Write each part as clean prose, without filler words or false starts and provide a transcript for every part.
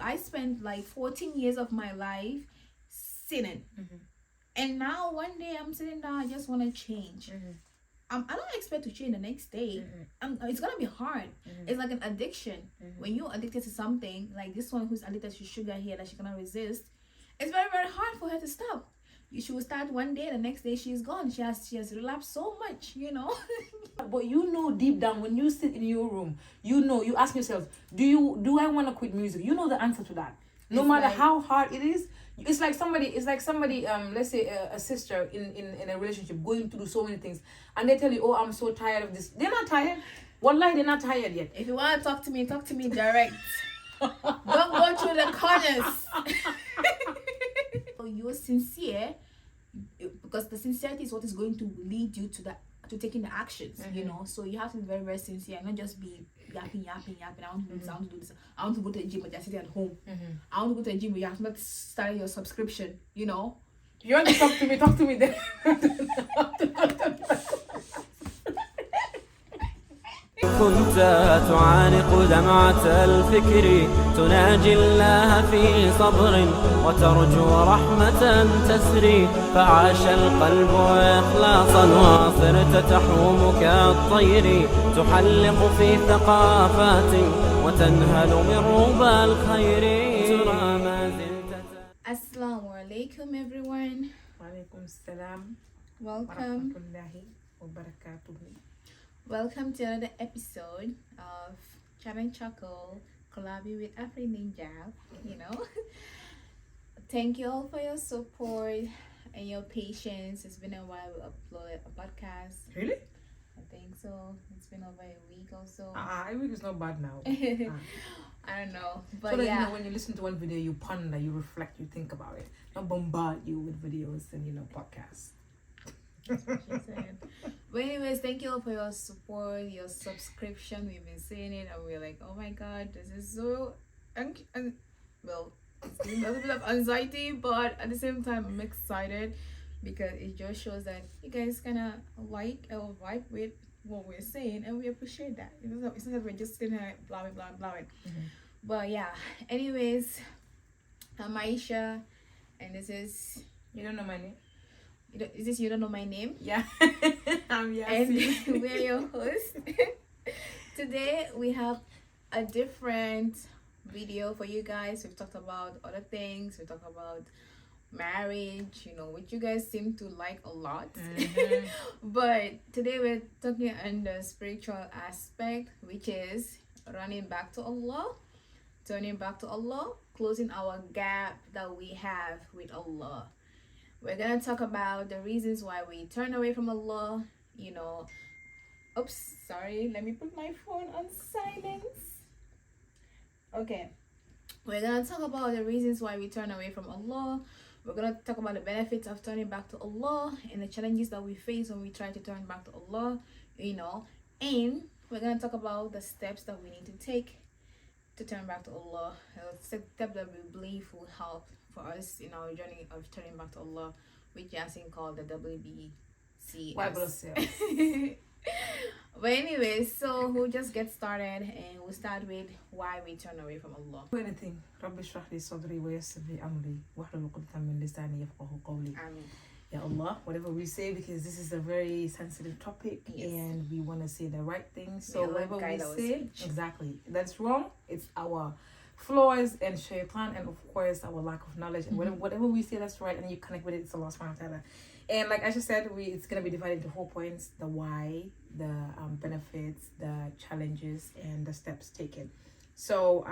I spent like 14 years of my life sinning. And now one day I'm sitting down, I just want to change. I don't expect to change the next day. It's gonna be hard. It's like an addiction. When you're addicted to something, like this one who's addicted to sugar here that she cannot resist, it's very, very hard for her to stop. She will start one day, the next day she's gone. She has relapsed so much, you know. But you know deep down when you sit in your room, you ask yourself, do I want to quit music? You know the answer to that. No matter how hard it is. It's like somebody, let's say a sister in a relationship going through so many things, and they tell you, oh, I'm so tired of this. They're not tired. Wallahi, they're not tired yet. If you want to talk to me direct. Don't go through the corners. So you're sincere, because the sincerity is what is going to lead you to taking the actions, you know. So you have to be very, very sincere, not just be yapping. I want to do this, I want to do this. I want to go to the gym, but you're sitting at home. I want to go to the gym, but you have not started your subscription, you know. You want to talk to me then. كنت تعانق دمعة الفكر تناجي الله في صبر وترجو رحمة تسري فعاش القلب إخلاصا وصرت تحوم كالطير تحلق في ثقافات وتنهل من ربى الخير ترى ما زلت. Assalamu alaikum everyone. Walaikum salam. Welcome. Warahmatullahi wabarakatuh. Welcome to another episode of Chat and Chuckle, collabing with Afri Ninja, you know. Thank you all for your support and your patience. It's been a while we uploaded a podcast. Really? I think so. It's been over a week or so. A week is not bad now. I don't know. But so that, yeah. you know, when you listen to one video, you ponder, you reflect, you think about it. Not bombard you with videos and, podcasts. That's what she said. But anyways, thank you all for your support, your subscription. We've been seeing it and we're like, oh my god, this is so well, it's giving a little bit of anxiety, but at the same time I'm excited because it just shows that you guys kinda like or vibe with what we're saying, and we appreciate that. It's not that we're just gonna blowing. But yeah, anyways, I'm Aisha, and this is, you don't know my name. Is this You Don't Know My Name? Yeah. I'm Yassi. And we're your hosts. Today we have a different video for you guys. We've talked about other things. We talked about marriage, which you guys seem to like a lot. But today we're talking on the spiritual aspect, which is running back to Allah, turning back to Allah, closing our gap that we have with Allah. We're gonna talk about the reasons why we turn away from Allah, Oops, sorry, let me put my phone on silence. Okay. We're gonna talk about the reasons why we turn away from Allah. We're gonna talk about the benefits of turning back to Allah and the challenges that we face when we try to turn back to Allah, and we're gonna talk about the steps that we need to take to turn back to Allah, a step that we believe will help for us in our journey of turning back to Allah, which Yasin called the WBC. But anyways, so we'll just get started, and we'll start with why we turn away from Allah. Anything. Rabbi shrah li sadri wa yassir li amri wahlul 'uqdatan min lisani yafqahu qawli. Amen. Ya Allah, whatever we say, because this is a very sensitive topic, yes, and we want to say the right thing. So whatever we say, exactly, that's wrong. It's our flaws and shaitan, and of course our lack of knowledge. And whatever we say that's right, and you connect with it, it's Allah subhanahu wa ta'ala. And like Aisha said, it's gonna be divided into 4 points: the why, the benefits, the challenges, and the steps taken. So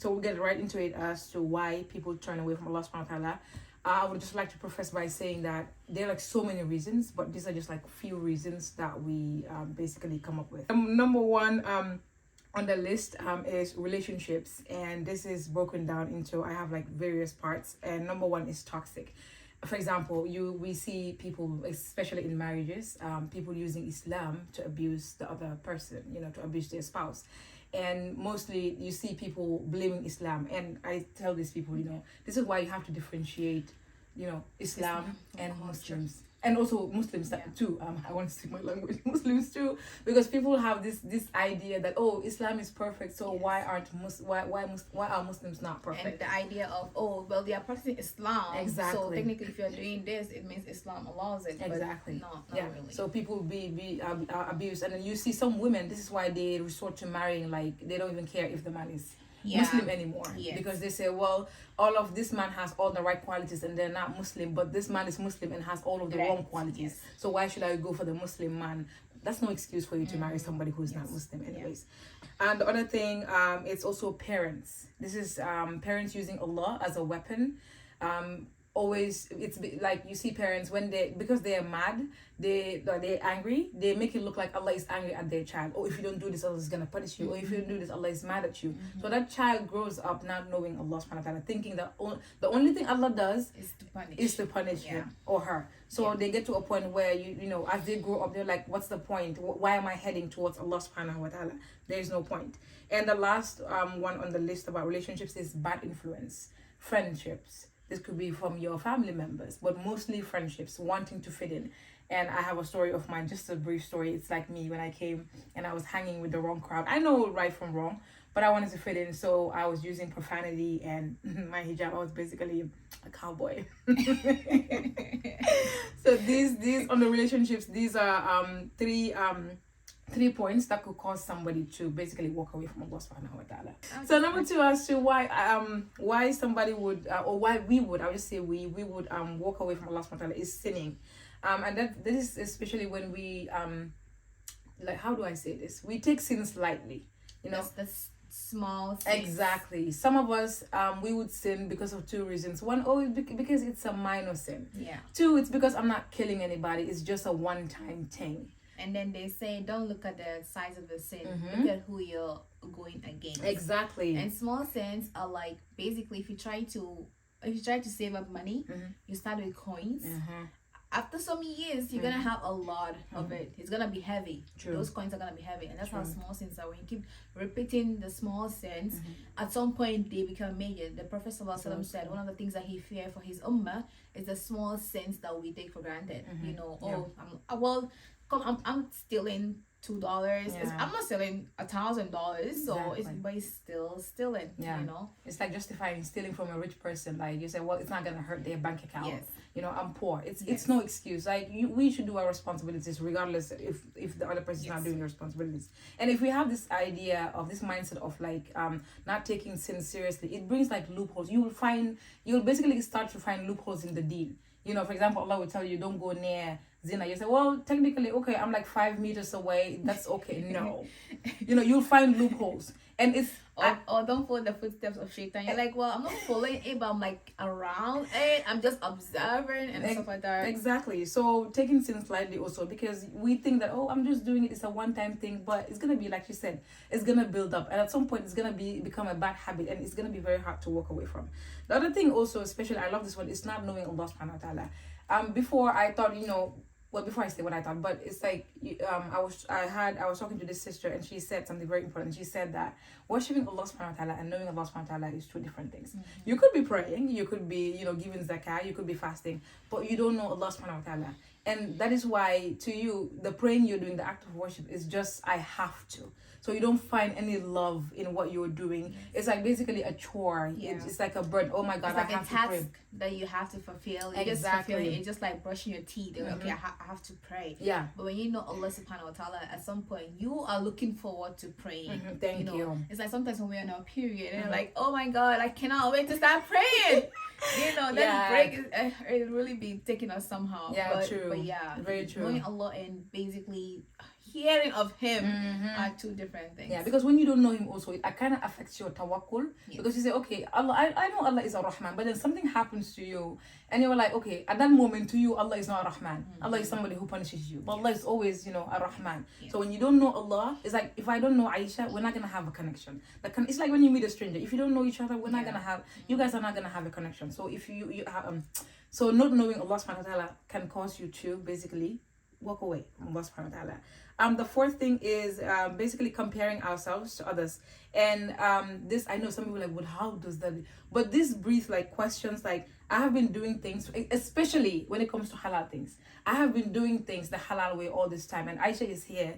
we'll get right into it as to why people turn away from Allah subhanahu wa ta'ala. I would just like to preface by saying that there are like so many reasons, but these are just like few reasons that we basically come up with. Number one on the list is relationships, and this is broken down into, I have like various parts, and number one is toxic. For example, we see people, especially in marriages, people using Islam to abuse the other person, to abuse their spouse. And mostly you see people blaming Islam. And I tell these people, this is why you have to differentiate, Islam and Muslims. and also Muslims too. I want to speak my language. Muslims too, because people have this idea that, oh, Islam is perfect, so why are Muslims not perfect? And the idea of, oh, well, they are practicing Islam, exactly. So technically, if you're doing this, it means Islam allows it. Exactly. But not really. So people be abused, and then you see some women. This is why they resort to marrying. Like, they don't even care if the man is Muslim anymore, because they say, well, all of this man has all the right qualities and they're not Muslim, but this man is Muslim and has all of the wrong qualities. So why should I go for the Muslim man? That's no excuse for you to marry somebody who's not Muslim anyways. And the other thing, it's also parents. This is parents using Allah as a weapon. Always, it's like you see parents when because they are mad, they're angry, they make it look like Allah is angry at their child. Oh, if you don't do this, Allah is gonna punish you. Or if you don't do this, Allah is mad at you. So that child grows up not knowing Allah subhanahu wa ta'ala, thinking that the only thing Allah does is to punish him or her. So they get to a point where you know, as they grow up, they're like, what's the point? Why am I heading towards Allah subhanahu wa ta'ala? There is no point. And the last one on the list about relationships is bad influence, friendships. This could be from your family members, but mostly friendships, wanting to fit in. And I have a story of mine, just a brief story. It's like me when I came and I was hanging with the wrong crowd. I know right from wrong, but I wanted to fit in, so I was using profanity and my hijab. I was basically a cowboy. So these on the relationships, these are three points that could cause somebody to basically walk away from Allah subhanahu wa ta'ala. So number 2 as to why somebody would or why we would, I would just say we would walk away from Allah subhanahu wa ta'ala is sinning. And that this is especially when we like, how do I say this? We take sins lightly. You know, that's small sins. Exactly. Some of us we would sin because of 2 reasons. One, because it's a minor sin. 2, it's because I'm not killing anybody. It's just a one-time thing. And then they say, don't look at the size of the sin. Look at who you're going against. Exactly. And small sins are like, basically, if you try to save up money, you start with coins. After so many years, you're gonna have a lot of it. It's gonna be heavy. True. Those coins are gonna be heavy, and that's how small sins are. When you keep repeating the small sins, at some point they become major. The Prophet ﷺ said one of the things that he feared for his ummah is the small sins that we take for granted. You know, I'm stealing $2. I'm not stealing $1,000, so it's still stealing. You know, it's like justifying stealing from a rich person. Like you say, well, it's not gonna hurt their bank account. You know, I'm poor. It's no excuse. Like we should do our responsibilities regardless if the other person is not doing their responsibilities. And if we have this idea of this mindset of like not taking sin seriously, it brings like loopholes. You'll basically start to find loopholes in the deen. You know, for example, Allah will tell you don't go near zina. You say, well, technically, okay, I'm like 5 meters away. That's okay. No, you know, you'll find loopholes, and it's or don't follow the footsteps of shaitan. You're like, well, I'm not following it, but I'm like around it. I'm just observing and stuff like that. Exactly. So taking sin slightly also, because we think that, oh, I'm just doing it. It's a one-time thing, but it's gonna be, like you said, it's gonna build up, and at some point, it's gonna become a bad habit, and it's gonna be very hard to walk away from. The other thing also, especially, I love this one, is not knowing Allah subhanahu wa ta'ala. Before I thought, you know. Well, before I say what I thought, but it's like I was talking to this sister, and she said something very important. She said that worshiping Allah subhanahu wa ta'ala and knowing Allah subhanahu wa ta'ala is 2 different things. You could be praying, you could be, you know, giving zakah, you could be fasting, but you don't know Allah subhanahu wa ta'ala. And that is why to you, the praying you're doing, the act of worship is just, I have to. So you don't find any love in what you're doing. It's like basically a chore. It's like a burden. Oh my God, it's like I have a task to pray. that you have to fulfill. You Exactly. just fulfill it. It's just like brushing your teeth. Okay, I have to pray. Yeah. But when you know Allah subhanahu wa ta'ala, at some point you are looking forward to praying. Thank you. It's like sometimes when we're in our period and like, oh my God, I cannot wait to start praying. You know, that break is it really be taking us somehow. True. But yeah, very true. Knowing Allah and basically hearing of Him are 2 different things. Yeah, because when you don't know Him also, it kind of affects your tawakkul. Because you say, okay, Allah, I know Allah is a Rahman, but then something happens to you and you're like, okay, at that moment to you, Allah is not a Rahman. Allah is somebody who punishes you. But Allah is always, you know, a Rahman. So when you don't know Allah, it's like, if I don't know Aisha, we're not going to have a connection. It's like when you meet a stranger. If you don't know each other, we're not going to have, you guys are not going to have a connection. So if you have, so not knowing Allah subhanahu wa ta'ala can cause you to basically walk away from Allah subhanahu wa ta'ala. The fourth thing is basically comparing ourselves to others. And this, I know some people are like, well, how does that? But this breeds like questions like, I have been doing things, especially when it comes to halal things. I have been doing things the halal way all this time, and Aisha is here,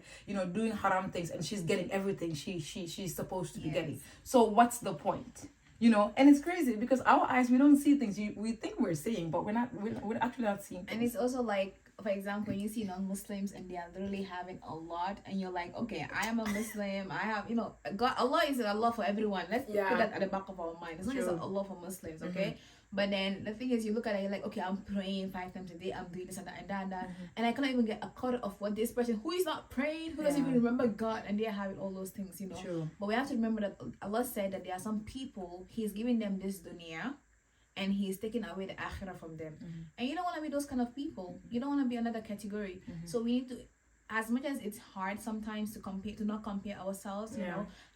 doing haram things, and she's getting everything she's supposed to be getting. So what's the point? And it's crazy because our eyes, we don't see things we think we're seeing, but we're actually not seeing things. And it's also like, for example, when you see non-Muslims and they are literally having a lot, and you're like, okay, I am a Muslim, I have, God, Allah is Allah for everyone. Let's put that at the back of our mind. It's not just Allah for Muslims, okay? But then the thing is, you look at it, you're like, okay, I'm praying 5 times a day, I'm doing this and that and that and that, and I cannot even get a quarter of what this person who is not praying, who doesn't even remember God, and they're having all those things, True. But we have to remember that Allah said that there are some people, He's giving them this dunya, and He's taking away the akhirah from them. And you don't want to be those kind of people. You don't want to be another category. So we need to, as much as it's hard sometimes to not compare ourselves,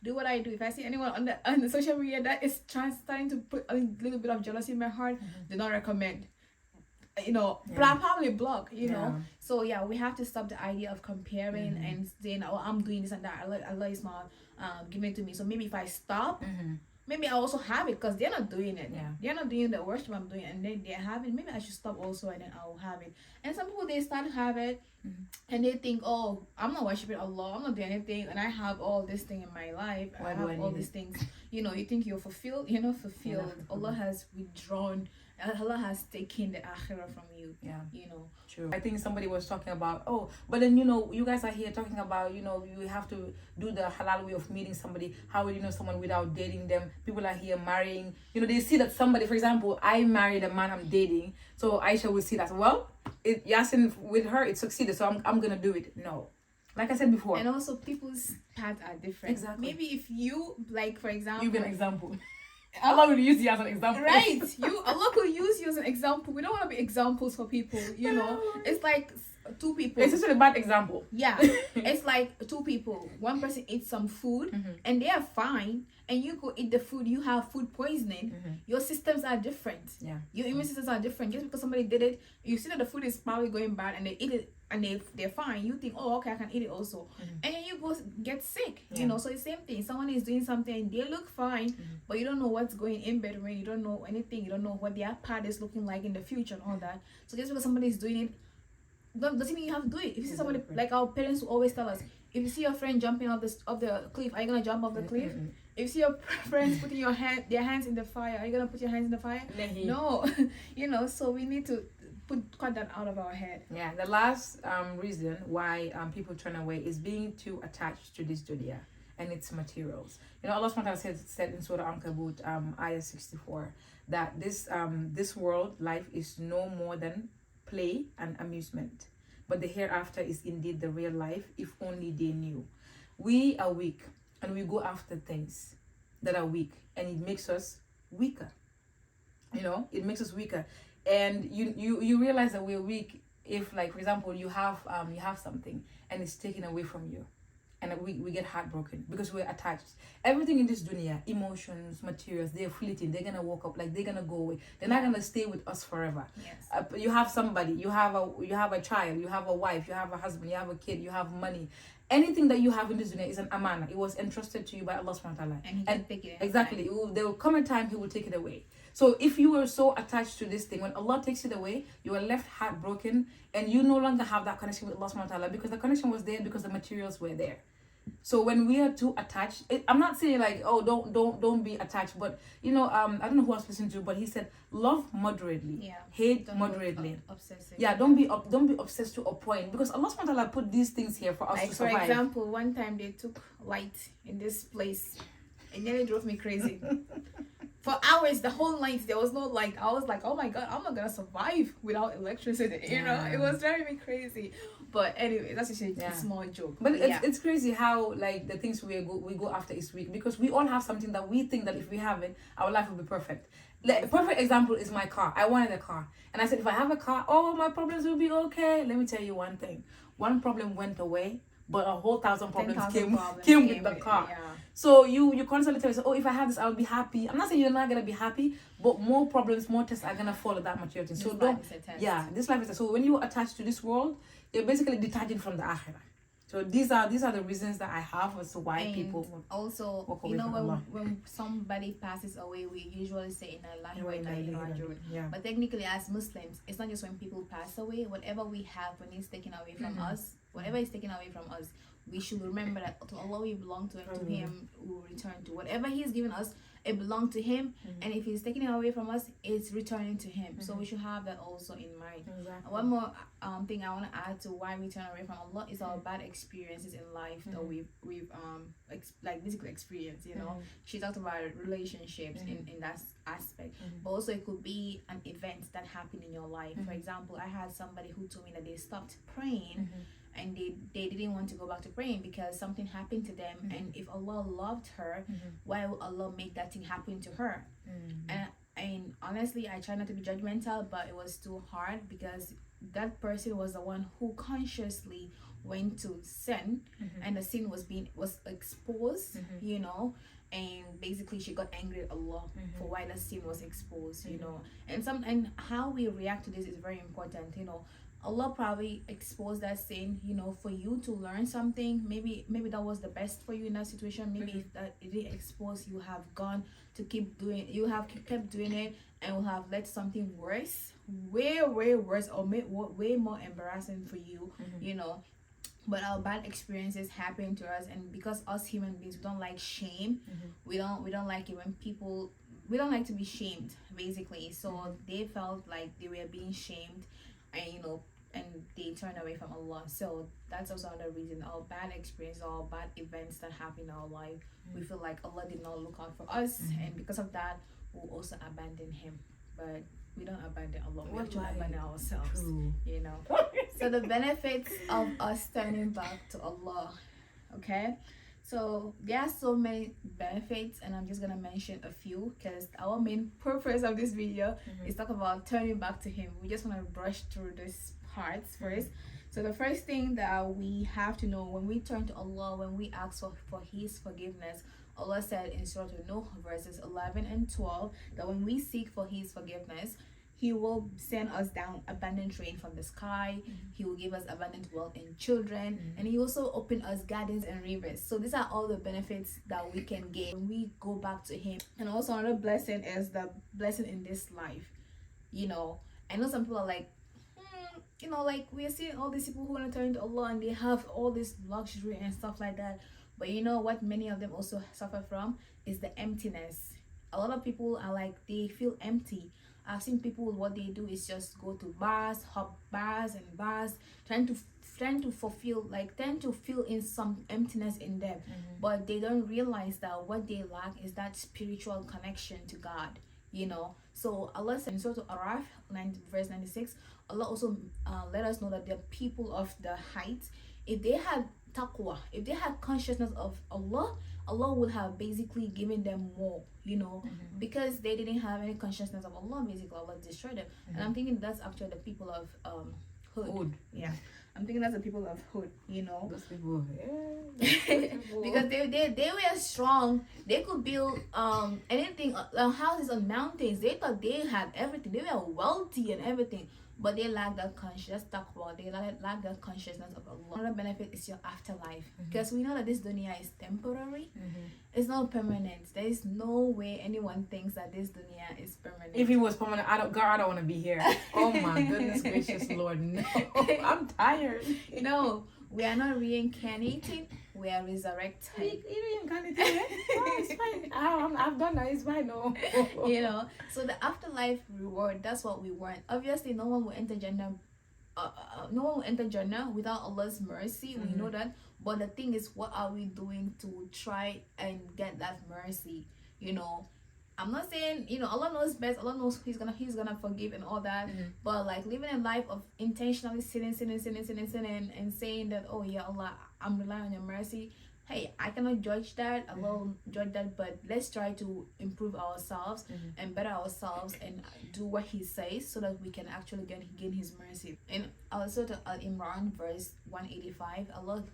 do what I do. If I see anyone on the social media that is starting to put a little bit of jealousy in my heart, do not recommend. Probably block, So we have to stop the idea of comparing and saying, oh, I'm doing this and that. Allah is not giving it to me. So maybe if I stop, maybe I also have it because they're not doing it. They're not doing the worship I'm doing, and then they're having. Maybe I should stop also, and then I'll have it. And some people, they start to have it, and they think, oh, I'm not worshiping Allah, I'm not doing anything, and I have all this thing in my life. I have all these things. You think you're fulfilled. You're not fulfilled. Allah has withdrawn. Allah has taken the akhirah from you. True. I think somebody was talking about, but then you guys are here talking about, you have to do the halal way of meeting somebody. How will you know someone without dating them? People are here marrying. They see that somebody, for example, I married a man I'm dating, so Aisha will see that, well, Yasin with her it succeeded, so I'm gonna do it. No. Like I said before. And also people's paths are different. Exactly. Maybe if you, like, for example, you be an example. Allah will use you as an example. Right. Allah will use you as an example. We don't want to be examples for people, It's like 2 people. It's just a bad example. Yeah. It's like 2 people. One person eats some food and they are fine, and you go eat the food, you have food poisoning. Your systems are different. Yeah. Your immune systems are different. Just because somebody did it, you see that the food is probably going bad and they eat it and they're fine, you think, oh, okay, I can eat it also. And then you go get sick, So it's the same thing. Someone is doing something, they look fine, but you don't know what's going in between. You don't know anything. You don't know what their path is looking like in the future and all that. So just because somebody is doing it, doesn't mean you have to do it. If you see somebody, like our parents will always tell us, if you see your friend jumping off the cliff, are you gonna jump off the cliff? If you see your friends putting their hands in the fire, are you gonna put your hands in the fire? No. So we need to cut that out of our head. Yeah, the last reason why people turn away is being too attached to this dunya and its materials. Allah SWT said in Surah Ankabut, ayah 64, that this world life is no more than play and amusement, but the hereafter is indeed the real life, if only they knew. We are weak and we go after things that are weak, and it makes us weaker. It makes us weaker. And you realize that we're weak if, like, for example, you have something and it's taken away from you, and we get heartbroken because we're attached. Everything in this dunya, emotions, materials, they're fleeting. They're gonna walk up, like they're gonna go away. They're not gonna stay with us forever. Yes. You have somebody, you have a child, you have a wife, you have a husband, you have a kid, you have money. Anything that you have in this dunya is an amana. It was entrusted to you by Allah subhanahu wa ta'ala. And He can take it. Exactly. There will come a time He will take it away. So if you were so attached to this thing, when Allah takes it away, you are left heartbroken, and you no longer have that connection with Allah subhanahu wa ta'ala, because the connection was there because the materials were there. So when we are too attached, I'm not saying like, oh, don't be attached, but I don't know who I was listening to, but he said, love moderately, hate don't moderately. Obsessive. Yeah, don't be obsessed to a point, because Allah subhanahu wa ta'ala put these things here for us to survive. For example, one time they took light in this place, and then it drove me crazy. For hours, the whole night, there was no light. I was like, oh my God, I'm not gonna survive without electricity. It was driving me crazy. But anyway, that's just a small joke. But it's crazy how, like, the things we go after is weak, because we all have something that we think that if we have it, our life will be perfect. Like, a perfect example is my car. I wanted a car, and I said, if I have a car, all my problems will be okay. Let me tell you one thing. One problem went away, but a whole 1,000 problems came with the car. Yeah. So you constantly tell yourself, oh, if I have this, I'll be happy. I'm not saying you're not gonna be happy, but more problems, more tests are gonna follow that maturity. So this life is a test. So when you attach to this world, you're basically detaching from the akhirah. So these are the reasons that I have as to why And people also, walk away from when Allah. when somebody passes away, we usually say Inna lillahi wa inna ilaihi raji'un. Yeah. But technically, as Muslims, it's not just when people pass away. Whatever we have, when it's taken away from us, whatever is taken away from us, we should remember that to Allah we belong to Him. To Him we will return to whatever He's given us. It belongs to Him, and if He's taking it away from us, it's returning to Him. So we should have that also in mind. Exactly. One more thing I want to add to why we turn away from Allah is our bad experiences in life that we've like basically experienced. You know, she talked about relationships in that aspect, but also it could be an event that happened in your life. For example, I had somebody who told me that they stopped praying. And they didn't want to go back to praying because something happened to them. And if Allah loved her, why would Allah make that thing happen to her? And honestly, I try not to be judgmental, but it was too hard because that person was the one who consciously went to sin, and the sin was exposed, you know. And basically she got angry at Allah for why the sin was exposed, you know. And how we react to this is very important, you know. Allah probably exposed that sin, you know, for you to learn something. Maybe that was the best for you in that situation. Maybe if that it didn't expose, you have gone to kept doing it, and will have led something worse, way worse, or way more embarrassing for you, you know. But our bad experiences happen to us, and because us human beings, we don't like shame. We don't like it when people, we don't like to be shamed, basically. So they felt like they were being shamed, and you know, and they turned away from Allah. So that's also another reason. Our bad experiences, our bad events that happen in our life, we feel like Allah did not look out for us, and because of that, we'll also abandon Him. But we don't abandon Allah, we actually abandon ourselves. You know. So the benefits of us turning back to Allah, okay? So there are so many benefits, and I'm just gonna mention a few because our main purpose of this video is talk about turning back to Him. We just want to brush through these parts first. So the first thing that we have to know, when we turn to Allah, when we ask for His forgiveness, Allah said in Surah Nuh verses 11 and 12 that when we seek for His forgiveness, He will send us down abundant rain from the sky. He will give us abundant wealth and children. And He also open us gardens and rivers. So these are all the benefits that we can get when we go back to Him. And also another blessing is the blessing in this life. You know, I know some people are like, you know, like we are seeing all these people who want to turn to Allah and they have all this luxury and stuff like that. But you know what many of them also suffer from is the emptiness. A lot of people are like, they feel empty. I've seen people, what they do is just go to bars, hop bars and bars, trying to feel in some emptiness in them. But they don't realize that what they lack is that spiritual connection to God, you know. So Allah said in Surah Araf verse 96, Allah also let us know that the people of the heights, if they had taqwa, if they had consciousness of Allah, Allah would have basically given them more, you know, because they didn't have any consciousness of Allah. Basically, Allah destroyed them. And I'm thinking that's actually the people of Hud. Yeah, I'm thinking that's the people of Hud, you know. Those people, Because they were strong. They could build anything, houses on mountains. They thought they had everything. They were wealthy and everything. But they lack that consciousness. They lack that consciousness of Allah. Another benefit is your afterlife, because we know that this dunya is temporary. It's not permanent. There is no way anyone thinks that this dunya is permanent. if it was permanent, I don't want to be here. Oh my goodness gracious Lord, no. I'm tired. No, we are not reincarnating. We are resurrected. It's fine. I've done that. It's fine. No. You know, so the afterlife reward, that's what we want. Obviously no one will enter Jannah without Allah's mercy. We know that. But the thing is, what are we doing to try and get that mercy? You know, I'm not saying, you know, Allah knows best. Allah knows He's gonna forgive and all that. But like living a life of intentionally sinning and saying that, oh yeah, Allah, I'm relying on your mercy. Hey, I cannot judge that. Allah will judge that. But let's try to improve ourselves and better ourselves and do what He says, so that we can actually gain His mercy. And also to Al-Imran verse 185, Allah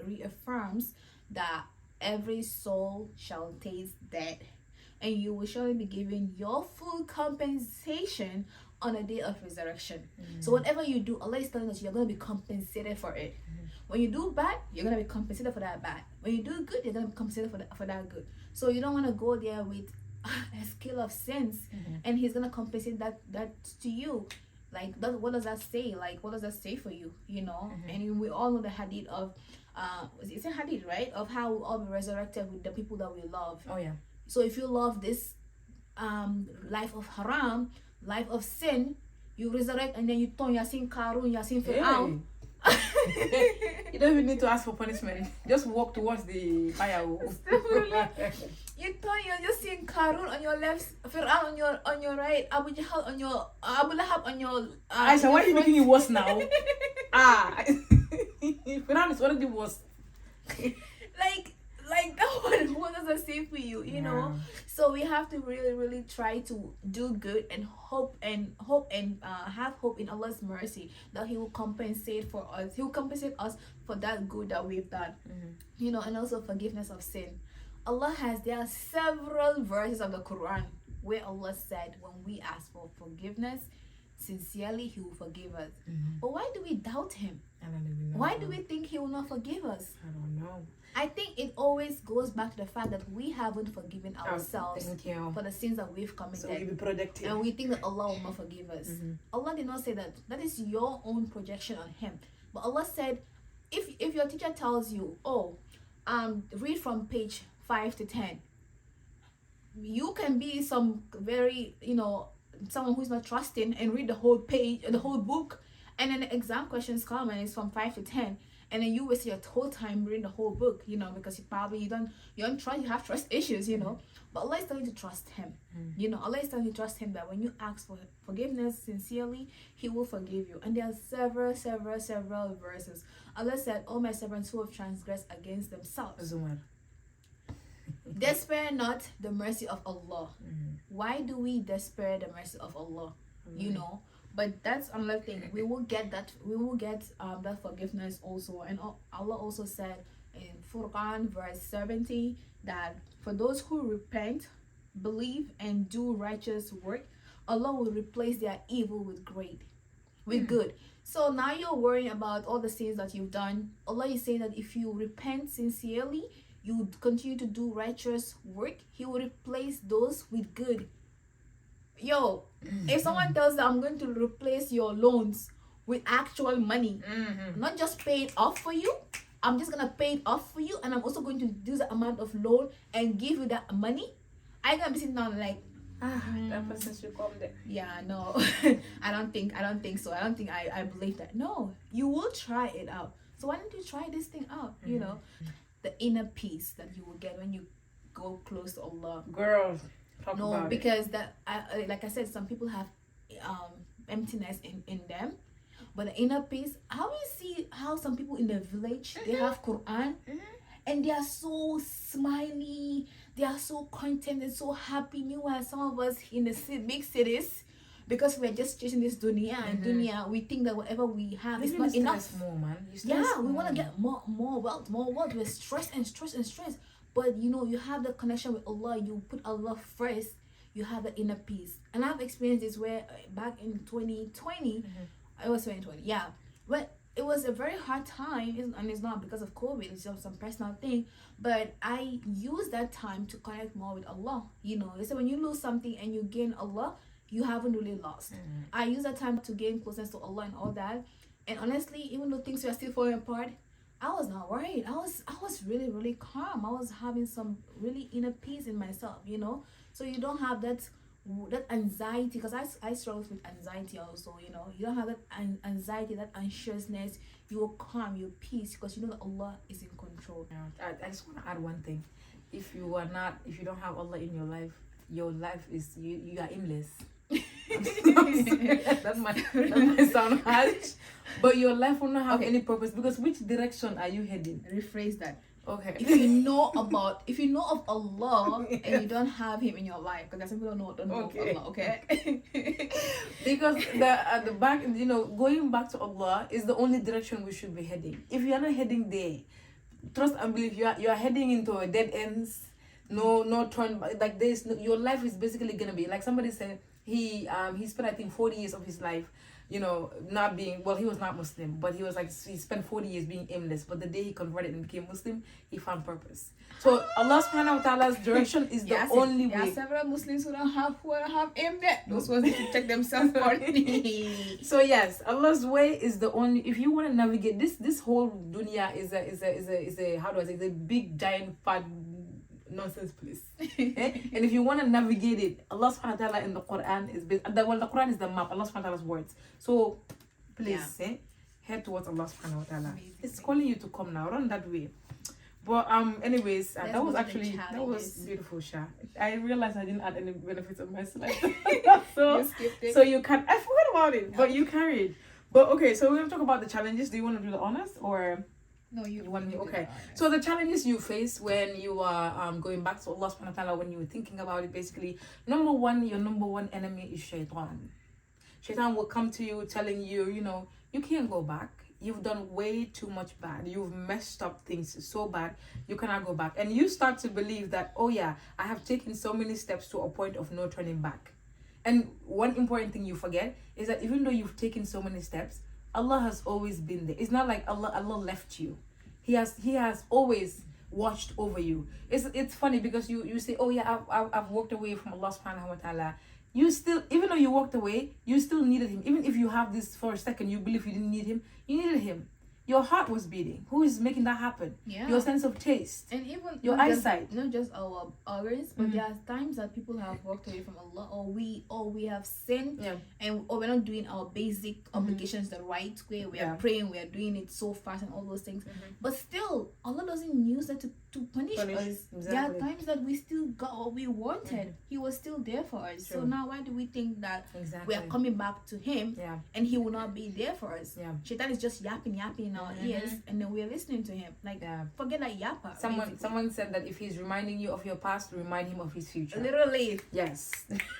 reaffirms that every soul shall taste death. and you will surely be given your full compensation on a day of resurrection. So whatever you do, Allah is telling us you're going to be compensated for it. When you do bad, you're going to be compensated for that bad. When you do good, you're going to be compensated for that good. So you don't want to go there with a scale of sins, and he's going to compensate that to you. Like, what does that say? Like, what does that say for you? You know? And we all know the hadith of, it's a hadith, right? Of how we'll all be resurrected with the people that we love. Oh, yeah. So if you love this life of haram, life of sin, you resurrect and then you turn Yasin Karun, Yasin Fir'aun. You don't even need to ask for punishment. Just walk towards the fire. You turn, you're just seeing Karun on your left, Fir'aun on your right, Abu Jahl on your, Abu Lahab on your. Aisha, why are you making it worse now? Fir'aun is already worse. Like that one, what does that say for you? You know. So we have to really try to do good and hope and have hope in Allah's mercy that He will compensate for us. He will compensate us for that good that we've done. You know, and also forgiveness of sin. There are several verses of the Quran where Allah said when we ask for forgiveness sincerely, He will forgive us. But why do we doubt Him? I don't even know. Why do we think He will not forgive us? I don't know. I think it always goes back to the fact that we haven't forgiven ourselves for the sins that we've committed. So we be productive. And we think that Allah will not forgive us. Allah did not say that. That is your own projection on Him. But Allah said, if your teacher tells you, read from page 5 to 10, you can be some very, someone who's not trusting and read the whole page, the whole book, and then the exam questions come and it's from 5 to 10. And then you waste your whole time reading the whole book, because you don't trust, you have trust issues, But Allah is telling you to trust Him. Allah is telling you to trust Him that when you ask for forgiveness sincerely, He will forgive you. And there are several verses. Allah said, "Oh my servants who have transgressed against themselves, despair not the mercy of Allah." Why do we despair the mercy of Allah? But that's another thing. We will get that forgiveness also. And Allah also said in Furqan verse 70 that for those who repent, believe, and do righteous work, Allah will replace their evil with good. So now you're worrying about all the sins that you've done. Allah is saying that if you repent sincerely, you continue to do righteous work, He will replace those with good. If someone tells that I'm going to replace your loans with actual money, not just pay it off for you, I'm just gonna pay it off for you, and I'm also going to do the amount of loan and give you that money, I'm gonna be sitting down like, that person should come there. Yeah, no. I don't think so. I don't think I believe that. No, you will try it out. So why don't you try this thing out? The inner peace that you will get when you go close to Allah. Girl, talk no, about because that like I said, some people have emptiness in them, but the inner peace. How you see how some people in the village they have Quran, and they are so smiley, they are so content and so happy. Meanwhile, some of us in the big cities, because we're just chasing this dunya and dunya, we think that whatever we have is not enough. More, man. We want to get more wealth. We're stressed. But you have the connection with Allah. You put Allah first. You have the inner peace. And I've experienced this where back in 2020, it was 2020. Yeah, but it was a very hard time, and it's not because of COVID. It's just some personal thing. But I used that time to connect more with Allah. They say when you lose something and you gain Allah, you haven't really lost. I use that time to gain closeness to Allah and all that. And honestly, even though things were still falling apart, I was not worried. I was really, really calm. I was having some really inner peace in myself, So you don't have that anxiety, because I struggle with anxiety also, You don't have that anxiety, that anxiousness. You will calm, your peace, because you know that Allah is in control. I just want to add one thing. If you don't have Allah in your life is you are aimless. that might sound harsh, but your life will not have any purpose, because which direction are you heading? Rephrase that. Okay. If you know of Allah and you don't have Him in your life, because some people don't know of Allah, okay? Because the back, going back to Allah is the only direction we should be heading. If you are not heading there, trust and believe you are heading into a dead ends. no turn back. Like this, your life is basically gonna be like somebody said. He spent I think 40 years of his life, not being, well, he was not Muslim, but he was like, he spent 40 years being aimless. But the day he converted and became Muslim, he found purpose. So Allah subhanahu wa ta'ala's direction is the only way. There are several Muslims who don't have aim there. Those ones need to check themselves out. So yes, Allah's way is the only. If you want to navigate this whole dunya is a how do I say, it's a big giant fat nonsense place. And if you want to navigate it, Allah subhanahu wa ta'ala in the Quran is the Quran is the map, Allah subhanahu wa ta'ala's words. So please head towards Allah subhanahu wa ta'ala. It's calling you to come now, run that way. But anyways, that was beautiful, Sha. I realized I didn't add any benefits of my slide. So you skipped it. So you can, I forgot about it, but you carried. But okay, so we're gonna talk about the challenges. Do you want to do the honors or? No, you want me? Okay. So the challenges you face when you are going back to Allah subhanahu wa ta'ala, when you were thinking about it, basically, your number one enemy is shaitan. Shaitan will come to you telling you, you can't go back. You've done way too much bad. You've messed up things so bad. You cannot go back. And you start to believe that, oh yeah, I have taken so many steps to a point of no turning back. And one important thing you forget is that even though you've taken so many steps, Allah has always been there. It's not like Allah left you. He has always watched over you. It's funny because you say, oh yeah, I've walked away from Allah subhanahu wa ta'ala. You still, even though you walked away, you still needed him. Even if you have this for a second, you believe you didn't need him, you needed him. Your heart was beating. Who is making that happen? Yeah. Your sense of taste. And even your eyesight. Not just our organs, but there are times that people have walked away from Allah, or we have sinned, or we're not doing our basic obligations the right way. We are praying, we are doing it so fast and all those things. But still, Allah doesn't use that to punish us. Exactly. There are times that we still got what we wanted. He was still there for us. True. So now why do we think that we are coming back to him and he will not be there for us? Shaitan is just yapping in our ears, and then we're listening to him. Like, forget that yapper. Someone said that if he's reminding you of your past, remind him of his future. Literally. Yes.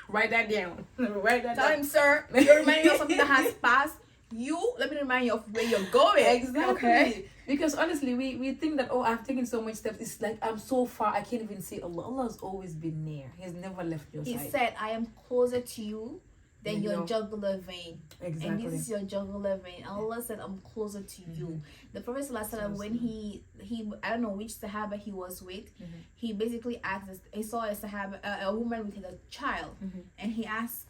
Write that down. Write that Tell down. him, sir, you're reminding me of something that has passed. Let me remind you of where you're going. Exactly. Okay? Because honestly, we think that, I've taken so much steps. It's like I'm so far, I can't even see Allah. Allah has always been near. He has never left your side. He said, I am closer to you than your jugular vein. Exactly. And this is your jugular vein. Allah said, I'm closer to you. The Prophet ﷺ, when he I don't know which Sahaba he was with, he basically asked us, he saw a woman with a child, and he asked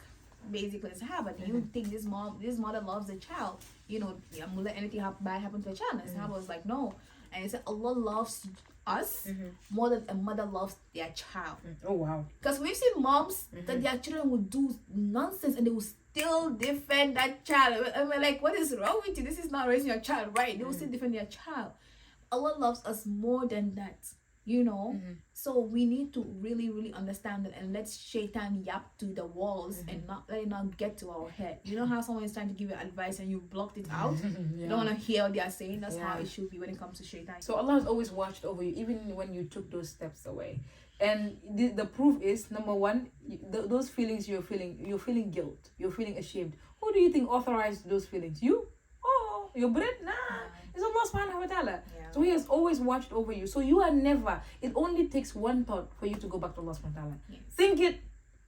basically the Sahaba, do you think this mother loves the child? I'm gonna let anything bad happen to the child. And the Sahaba was like, no. And he said, Allah loves us more than a mother loves their child. Oh wow. Because we've seen moms that their children would do nonsense and they will still defend that child. And we're like, what is wrong with you? This is not raising your child right. They will still defend their child. Allah loves us more than that. So we need to really, really understand that and let shaitan yap to the walls and not let it not get to our head. You know how someone is trying to give you advice and you blocked it out? You don't want to hear what they are saying. That's how it should be when it comes to shaitan. So Allah has always watched over you, even when you took those steps away. And the proof is, number one, those feelings you're feeling guilt, you're feeling ashamed. Who do you think authorized those feelings? You? Oh, your brain? Nah. It's Allah subhanahu wa ta'ala. So he has always watched over you. So you are never, it only takes one thought for you to go back to Allah subhanahu wa ta'ala. Think it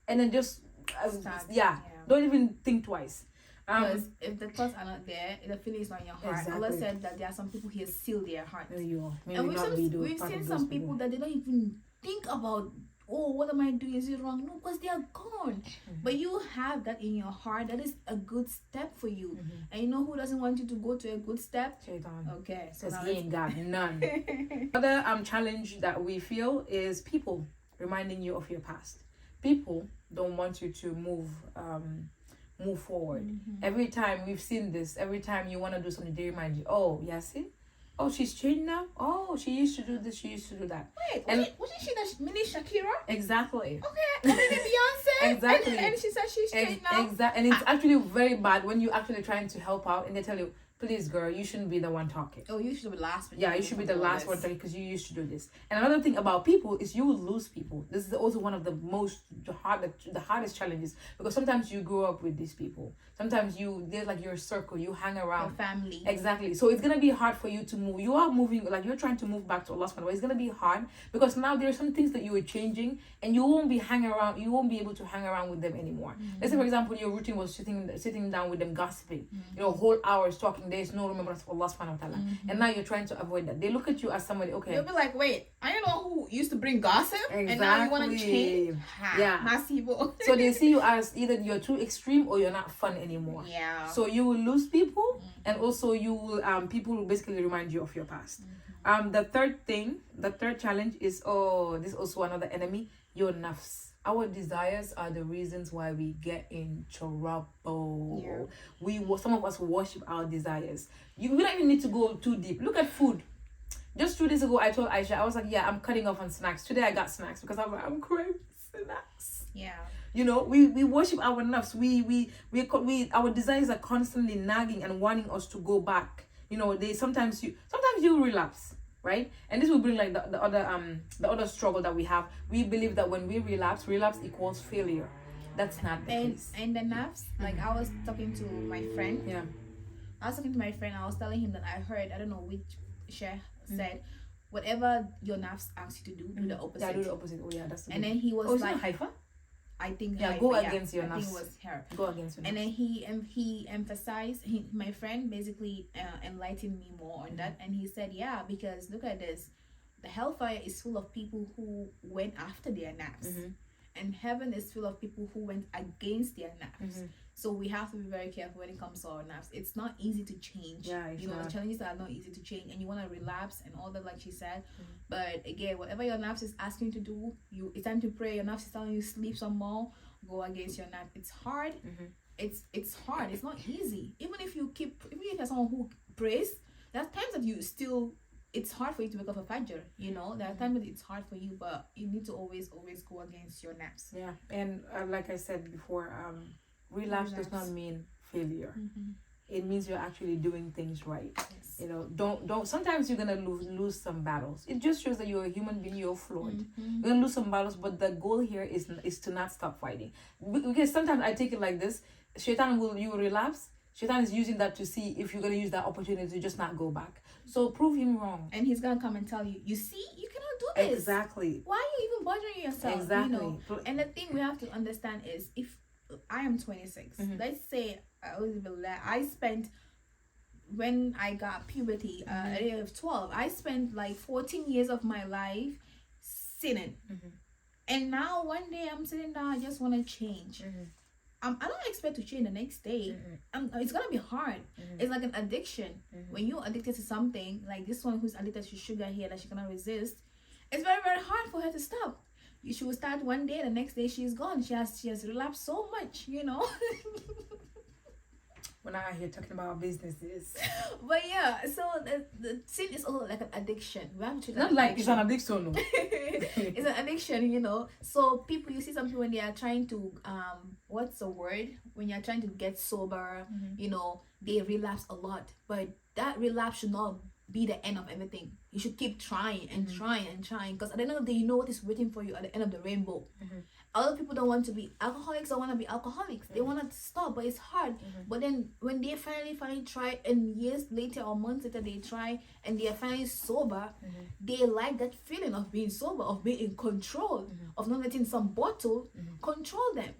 and then just don't even think twice. Because if the thoughts are not there, the feeling is not in your heart. Allah said that there are some people He has sealed their heart. There you are. And we've seen some people that they don't even think about, what am I doing? Is it wrong? No, because they are gone. But you have that in your heart. That is a good step for you. And you know who doesn't want you to go to a good step? Shaitan. Okay. So he ain't got none. Other challenge that we feel is people reminding you of your past. People don't want you to move forward. Every time we've seen this, every time you want to do something, they remind you, see? Oh, she's changed now? Oh, she used to do this, she used to do that. Wait, wasn't she the mini Shakira? Exactly. Okay, and then Beyonce. Exactly. And she said she's changed now. Exactly. And it's actually very bad when you're actually trying to help out and they tell you, please, girl, you shouldn't be the one talking. Oh, you should be last. Yeah, you should be the last one talking because you used to do this. And another thing about people is you will lose people. This is also one of the hardest challenges, because sometimes you grow up with these people. Sometimes they're like your circle. You hang around. Your family. Exactly. So it's gonna be hard for you to move. You are moving, like you're trying to move back to Allah subhanahu wa ta'ala. It's gonna be hard because now there are some things that you are changing, and you won't be able to hang around with them anymore. Let's say, for example, your routine was sitting down with them gossiping, whole hours talking. There's no remembrance of Allah subhanahu wa ta'ala. And now you're trying to avoid that. They look at you as somebody, okay. They'll be like, wait, I don't know who used to bring gossip, exactly. And now you want to change? Yeah. Masibo. So they see you as either you're too extreme or you're not fun anymore. Yeah. So you will lose people, and also you will people will basically remind you of your past. The third challenge is, this is also another enemy, your nafs. Our desires are the reasons why we get in trouble. Yeah. Some of us worship our desires. We don't even need to go too deep. Look at food. Just 2 days ago, I told Aisha, I was like, yeah, I'm cutting off on snacks. Today I got snacks because I'm craving snacks. Yeah. We worship our nafs. Our desires are constantly nagging and wanting us to go back. Sometimes you relapse. Right, and this will bring like the other struggle that we have. We believe that when we relapse equals failure. That's not the case. And the nafs, like I was talking to my friend. Yeah. I was telling him that I heard, I don't know which sheikh said, whatever your nafs asks you to do, do the opposite. Yeah, do the opposite. Oh yeah, that's the And then he was like, Haifa? I think go against your nafs. I think it was her. Go against your nafs. And then he emphasized, my friend basically enlightened me more on that, and he said, yeah, because look at this, the hellfire is full of people who went after their nafs, and heaven is full of people who went against their nafs. So we have to be very careful when it comes to our nafs. It's not easy to change. Yeah, the challenges are not easy to change, and you want to relapse and all that, like she said. But again, whatever your nafs is asking you to do, it's time to pray. Your nafs is telling you sleep some more. Go against your nafs. It's hard. It's hard. It's not easy. Even if you're someone who prays, there are times that it's hard for you to wake up a fajr. There are times that it's hard for you, but you need to always go against your nafs. Yeah, and like I said before, relapse does not mean failure. It means you're actually doing things right. Yes. Don't sometimes you're gonna lose some battles. It just shows that you're a human being, you're flawed. You're gonna lose some battles, but the goal here is to not stop fighting. Because sometimes I take it like this: Shaitan you will relapse. Shaitan is using that to see if you're gonna use that opportunity to just not go back. So prove him wrong. And he's gonna come and tell you, you see, you cannot do this. Exactly. Why are you even bothering yourself? Exactly. And the thing we have to understand is, if I am 26, let's say I spent, when I got puberty at the age of 12, I spent like 14 years of my life sinning. And now one day I'm sitting down, I just want to change. I don't expect to change the next day. It's gonna be hard. It's like an addiction. When you're addicted to something, like this one who's addicted to sugar here that she cannot resist, it's very, very hard for her to stop. She will start one day, the next day she's gone. She has relapsed so much, We're not out here talking about businesses. But yeah, so the sin is also like an addiction. We have to not like it's an addiction, no. It's an addiction, So you see some people when they are trying to what's the word? When you're trying to get sober, they relapse a lot. But that relapse should not be the end of everything. You should keep trying and trying and trying, because at the end of the day, you know what is waiting for you at the end of the rainbow. A lot of people don't want to be alcoholics. Don't want to be alcoholics. They want to stop, but it's hard. But then when they finally try, and years later or months later they try and they are finally sober, they like that feeling of being sober, of being in control, of not letting some bottle control them.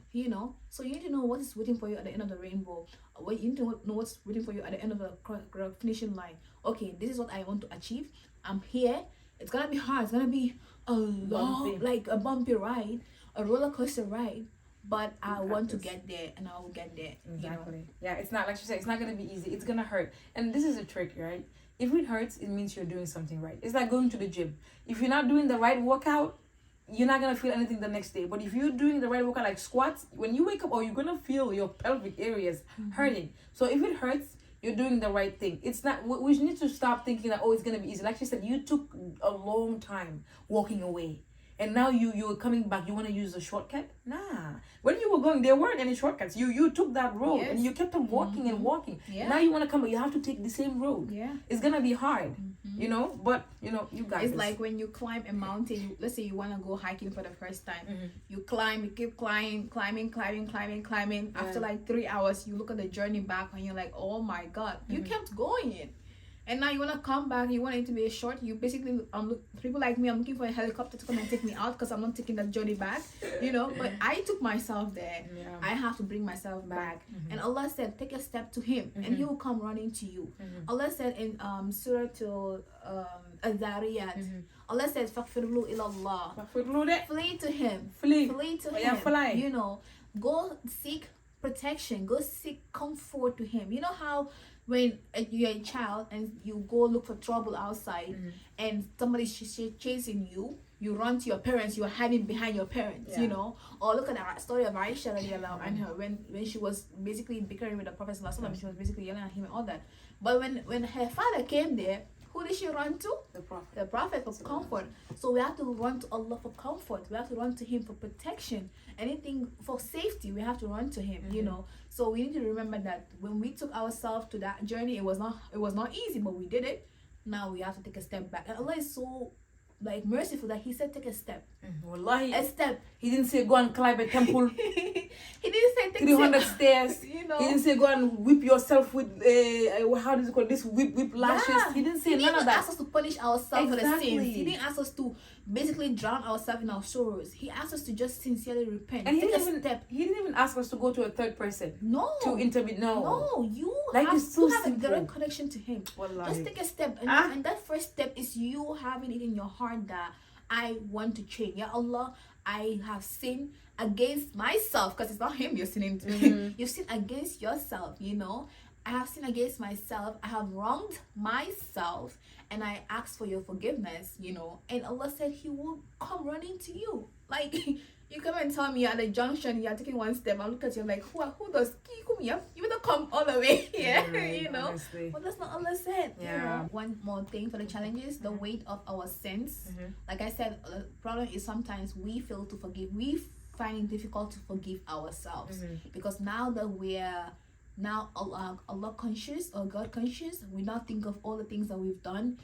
So you need to know what is waiting for you at the end of the rainbow. You need to know what's waiting for you at the end of the finishing line. Okay, this is what I want to achieve. I'm here. It's gonna be hard. It's gonna be a long, like a bumpy ride, a roller coaster ride, but I want to get there, and I will get there. Exactly. Yeah, it's not, like she said, it's not gonna be easy. It's gonna hurt, and this is a trick, right? If it hurts, it means you're doing something right. It's like going to the gym. If you're not doing the right workout, you're not gonna feel anything the next day. But if you're doing the right workout, like squats, when you wake up, you're gonna feel your pelvic areas hurting. So if it hurts, you're doing the right thing. It's not. We need to stop thinking that it's gonna be easy. Like she said, you took a long time walking away. and now you're coming back. You want to use a shortcut? Nah. When you were going, there weren't any shortcuts. You took that road, and you kept on walking and walking. Yeah. Now you want to come back. You have to take the same road. Yeah. It's gonna be hard, but you guys. It's like when you climb a mountain. Let's say you want to go hiking for the first time. You climb, you keep climbing. After like 3 hours, you look at the journey back, and you're like, oh my god, you kept going. And now you want to come back, you want it to be a short. You basically, people like me, I'm looking for a helicopter to come and take me out because I'm not taking that journey back, But I took myself there. Yeah. I have to bring myself back. And Allah said, take a step to Him, and He will come running to you. Allah said in Surah Al-Zariyat, Allah said, فَغْفِرْلُوا إِلَى اللَّهِ. Flee to Him. Flee to Him. Go seek protection. Go seek comfort to Him. You know how when you're a child and you go look for trouble outside and somebody's chasing you, you run to your parents, you're hiding behind your parents, Or look at the story of Aisha and her when she was basically bickering with the Prophet ﷺ, she was basically yelling at him and all that. But when her father came there, who did she run to? The Prophet for comfort. So we have to run to Allah for comfort. We have to run to Him for protection. Anything for safety, we have to run to Him. So we need to remember that when we took ourselves to that journey, it was not easy, but we did it. Now we have to take a step back. And Allah is so merciful that He said take a step. Wallahi, a step. He didn't say go and climb a temple. He didn't say take 300 stairs. He didn't say go and whip yourself with how does it call this whip lashes. Yeah. He didn't say none of that. He didn't ask us to punish ourselves for the sins. He didn't ask us to basically drown ourselves in our sorrows. He asked us to just sincerely repent. And take a step. He didn't even ask us to go to a third person. No. To intervene. No. You have to have a direct connection to Him. Wallahi. Just take a step. And that first step is you having it in your heart that I want to change. Ya Allah, I have sinned against myself, because it's not Him you're sinning to. You've sinned against yourself, I have sinned against myself. I have wronged myself, and I ask for your forgiveness, And Allah said He will come running to you. Like, you come and tell me you're at the junction, you're taking one step, I look at you like, who does you better come all the way here, Honestly. But that's not Allah said. Yeah. One more thing for the challenges, the weight of our sins. Like I said, the problem is sometimes we fail to forgive. We find it difficult to forgive ourselves because now that we're Allah conscious or God conscious, we now think of all the things that we've done.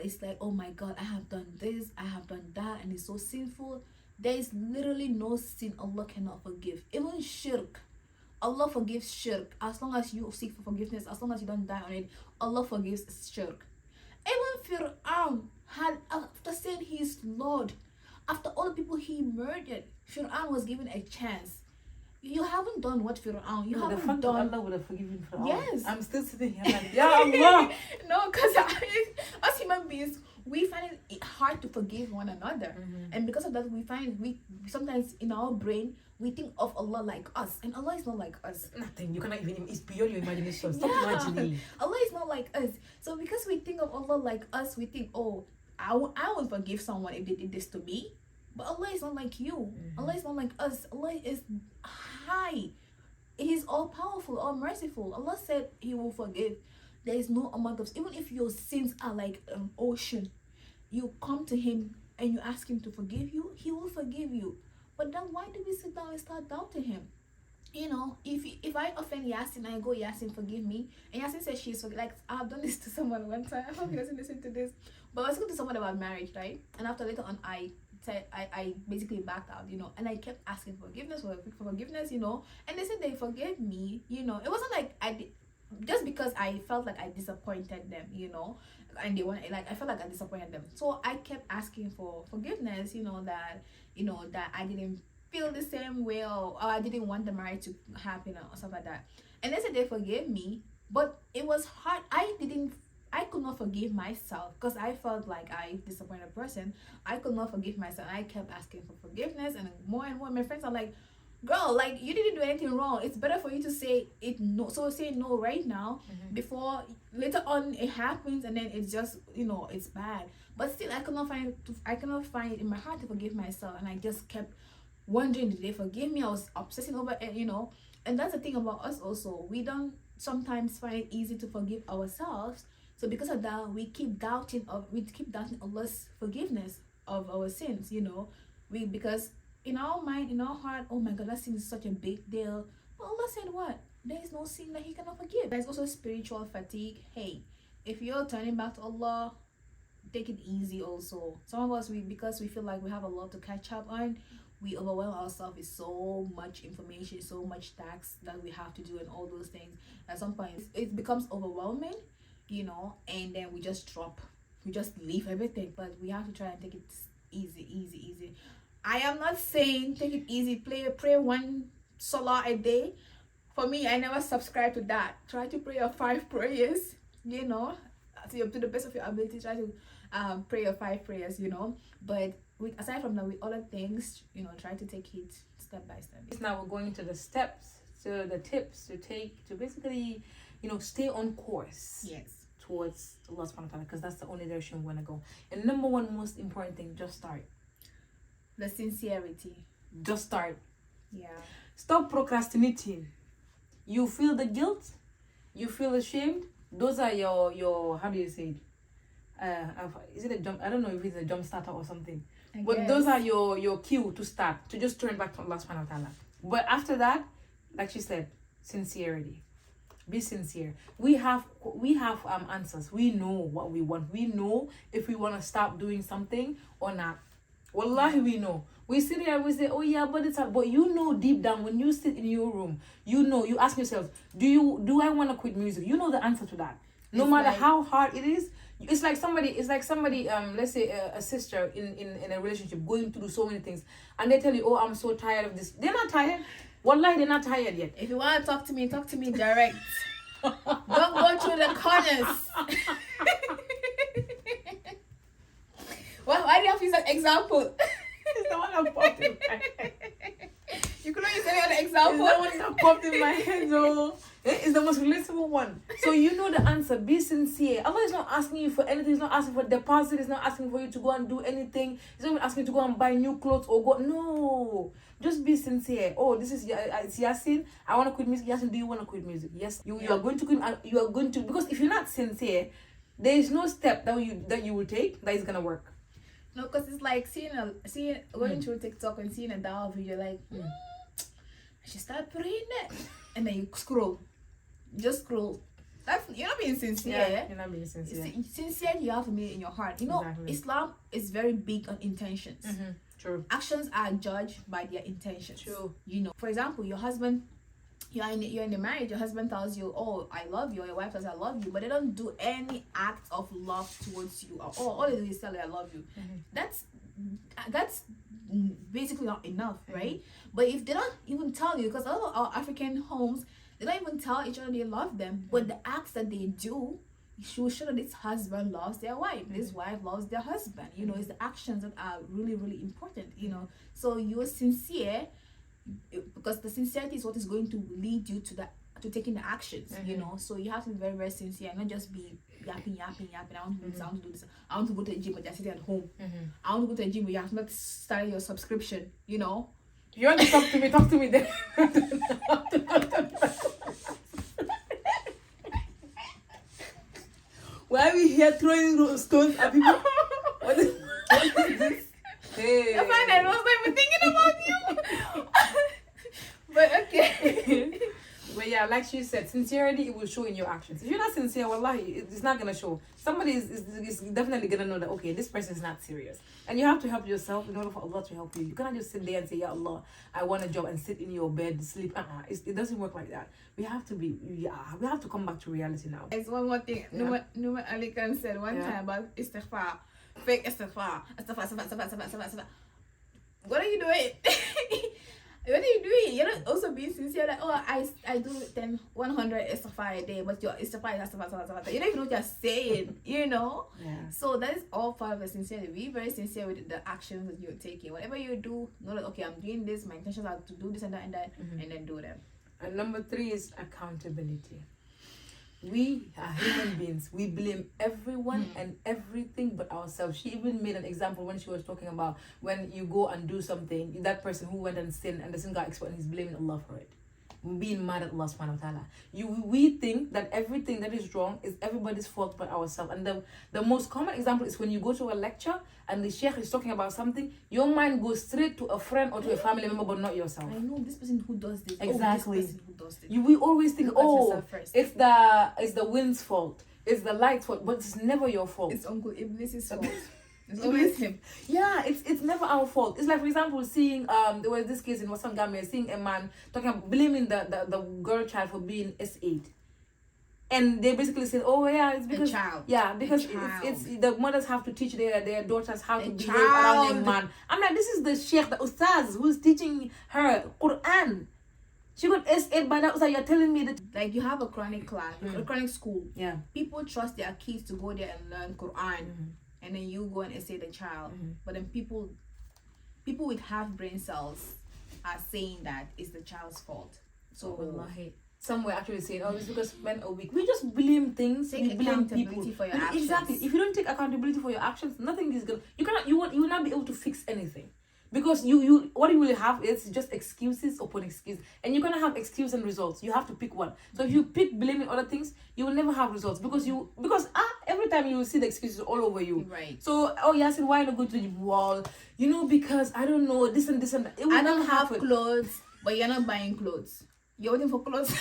It's like, oh my God, I have done this, I have done that, and it's so sinful. There is literally no sin Allah cannot forgive. Even shirk, Allah forgives shirk as long as you seek for forgiveness, as long as you don't die on it. Allah forgives shirk. Even Fir'aun had, after saying he is Lord, after all the people he murdered, Fir'aun was given a chance. You haven't done what Fir'aun. You haven't done. Allah would have forgiven Fir'aun. Yes. I'm still sitting here like, Ya Allah. No, because as human beings, we find it hard to forgive one another, and because of that, we sometimes in our brain we think of Allah like us, and Allah is not like us. Nothing. You cannot even. It's beyond your imagination. Stop imagining. Allah is not like us. So because we think of Allah like us, we think, oh, I would forgive someone if they did this to me. But Allah is not like you. Allah is not like us. Allah is high. He's all powerful, all merciful. Allah said He will forgive. There is no amount of, even if your sins are like an ocean, you come to Him and you ask Him to forgive you, He will forgive you. But then why do we sit down and start doubting Him? If I offend Yasin, I go, Yasin, forgive me. And Yasin says she's like, I've done this to someone one time. I hope he doesn't listen to this. But I was talking to someone about marriage, right? And after later on, I said I basically backed out, and I kept asking forgiveness for forgiveness, and they said they forgave me, it wasn't like I did, just because I felt like I disappointed them, and they want, like, I felt like I disappointed them, so I kept asking for forgiveness, that I didn't feel the same way, or I didn't want the marriage to happen or stuff like that, and they said they forgave me, but it was hard. I could not forgive myself because I felt like I disappointed a person. I could not forgive myself. I kept asking for forgiveness, and more my friends are like, girl, like, you didn't do anything wrong. It's better for you to say it no. So say no right now before later on it happens, and then it's just, it's bad. But still, I cannot find it in my heart to forgive myself, and I just kept wondering, did they forgive me? I was obsessing over it, And that's the thing about us also. We don't sometimes find it easy to forgive ourselves. So because of that, we keep doubting Allah's forgiveness of our sins, because in our mind, in our heart, oh my God, that sin is such a big deal. But Allah said what? There is no sin that He cannot forgive. There's also spiritual fatigue. Hey, if you're turning back to Allah, take it easy also. Some of us, because we feel like we have a lot to catch up on, we overwhelm ourselves with so much information, so much tasks that we have to do and all those things. At some point it becomes overwhelming, and then we just drop, we just leave everything. But we have to try and take it easy. I am not saying take it easy, pray one salah a day. For me, I never subscribe to that. Try to pray your 5 prayers, to the best of your ability. Try to pray your 5 prayers, but aside from that, with other things, try to take it step by step. Now we're going to the steps, to the tips to take to basically, stay on course. Yes. Towards Allah subhanahu wa ta'ala, because that's the only direction we want to go. And number one most important thing, just start. The sincerity. Just start. Yeah. Stop procrastinating. You feel the guilt, you feel ashamed. Those are your how do you say it? Is it a jump? I don't know if it's a jump starter or something. But those are your cue to start, to just turn back to Allah subhanahu wa ta'ala. But after that, like she said, sincerity. Be sincere. We have answers. We know what we want. We know if we want to stop doing something or not. Wallahi, we know. We sit here and we say, oh yeah, but it's hard. But deep down, when you sit in your room, you ask yourself, do I want to quit music? You know the answer to that. No matter how hard it is. It's like somebody, let's say a sister in a relationship going through so many things, and they tell you, oh, I'm so tired of this. They're not tired. Wallahi, they're not tired yet. If you want to talk to me direct. Don't go through the corners. Well, why do you have to use an example? It's the one that popped in my head. You couldn't use any other example? It's the one that popped in my head, though. It's the most relatable one. So you know the answer. Be sincere. Allah is not asking you for anything. He's not asking for a deposit. He's not asking for you to go and do anything. He's not even asking you to go and buy new clothes or go. No. Just be sincere. Oh, this is Yasin. I want to quit music. Yasin, do you want to quit music? Yes. You are going to quit. You are going to, because if you're not sincere, there is no step that you will take that is gonna work. No, because it's like going through TikTok and seeing a dawah video, like, I should start praying that, and then you scroll. Just scroll. You're not being sincere. Yeah, you're not being sincere. Sincerity you have to be in your heart. Exactly. Islam is very big on intentions. Mm-hmm. True. Actions are judged by their intentions. True. For example, your husband, you're in the marriage, your husband tells you, oh, I love you, or your wife says, I love you, but they don't do any act of love towards you at all. All they do is tell you, I love you. Mm-hmm. That's basically not enough, right? But if they don't even tell you, because a lot of our African homes, they don't even tell each other they love them, but the acts that they do show that this husband loves their wife, this wife loves their husband. It's the actions that are really, really important. So you're sincere, because the sincerity is what is going to lead you to taking the actions. So you have to be very, very sincere, and not just be yapping. I want to do this, I want to do this, I want to go to the gym, but you're sitting at home. I want to go to the gym, but you have not started your subscription. You want to talk to me then. Why are we here throwing stones at people? What is this? Hey. I find I was not even thinking about you. But okay. But yeah, like she said, sincerity, it will show in your actions. If you're not sincere, wallahi, it's not going to show. Somebody is definitely going to know that, okay, this person is not serious. And you have to help yourself in order for Allah to help you. You cannot just sit there and say, Ya Allah, I want a job, and sit in your bed, sleep. It doesn't work like that. We have to come back to reality now. It's one more thing. Yeah. Numa Ali Khan said one time about istighfar. Fake istighfar. Istighfar. What are you doing? What are you doing? You're not also being sincere, like, oh, I do 100 istighfar a day, but your istighfar is istighfar. You don't even know what you're saying, Yeah. So that is all part of the sincerity. Be very sincere with the actions that you're taking. Whatever you do, know that, okay, I'm doing this, my intentions are to do this and that, and then do them. And number 3 is accountability. We are human beings. We blame everyone and everything but ourselves. She even made an example when she was talking about when you go and do something, that person who went and sinned and the sin got exposed and he's blaming Allah for it. being mad at Allah subhanahu wa ta'ala. We think that everything that is wrong is everybody's fault but ourselves. And the most common example is when you go to a lecture and the sheikh is talking about something, your mind goes straight to a friend or to a family member but not yourself. I know this person who does this. Exactly. Oh, this person who does this. We always think, it's the wind's fault, it's the light's fault, but it's never your fault. It's Uncle Iblis's fault. It's always him. Yeah, it's never our fault. It's like, for example, seeing there was this case in Western Gambia, seeing a man talking about blaming the girl child for being S8, and they basically said, oh yeah, it's because it's the mothers have to teach their daughters how to behave around a man. I'm like, this is the sheikh, the ustaz who's teaching her Quran. She got S8 by that. So you're telling me that, like, you have a Quranic class, a Quranic school. Yeah. People trust their kids to go there and learn Quran, and then you go and essay the child. But then people with half brain cells are saying that it's the child's fault. So wallahi, some were actually saying, oh, it's because men are weak. We just blame things. Take accountability for your actions. Exactly. If you don't take accountability for your actions, nothing is good. You will not be able to fix anything. Because you what you will have is just excuses upon excuses, and you're gonna have excuse and results. You have to pick one. So if you pick blaming other things, you will never have results because every time you will see the excuses all over you. Right. So Yasin, why not go to the wall? Because I don't know this and that. It will I don't have happen. clothes, but you're not buying clothes. You're waiting for clothes. You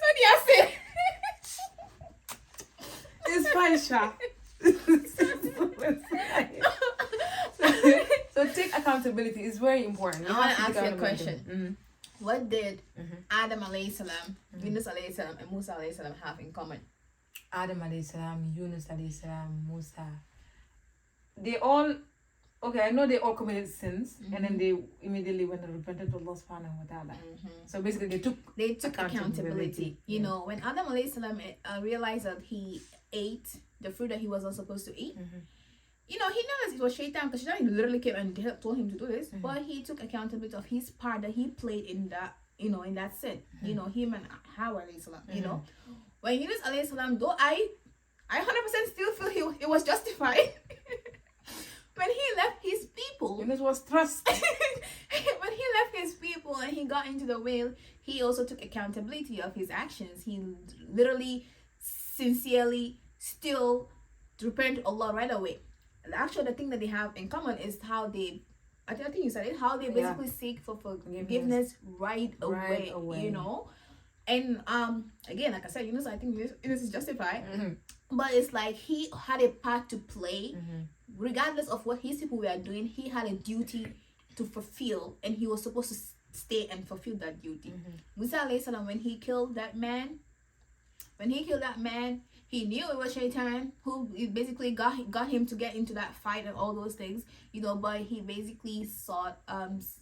said Yasin. It's fine, Sha. So take accountability. It's very important. I want to ask you a question. What did Adam alayhi salam, Yunus alayhi salam, and Musa alayhi salam have in common? Adam alayhi salam, Yunus alayhi salam, Musa. They all, I know they all committed sins, and then they immediately went and repented to Allah subhanahu wa ta'ala. So basically they took accountability. You know, when Adam alayhi salam realized that he ate the fruit that he was not supposed to eat, he knows it was shaitan, because shaitan literally came and told him to do this, but he took accountability of his part that he played in that, in that sin. Him and Hawa alayhi salam, when Yunus alayhi salam, though I 100% still feel it was justified. When he left his people, Yunus was trust. When he left his people and he got into the whale, he also took accountability of his actions. He literally, sincerely, still repent to Allah right away. Actually, the thing that they have in common is how they, I think you said it, how they basically seek for forgiveness right away. And again, like I said, I think Yunus is justified, but it's like he had a part to play. Regardless of what his people were doing, he had a duty to fulfill, and he was supposed to stay and fulfill that duty. Musa alayhi salam, when he killed that man, he knew it was shaitan who basically got him to get into that fight and all those things, but he basically sought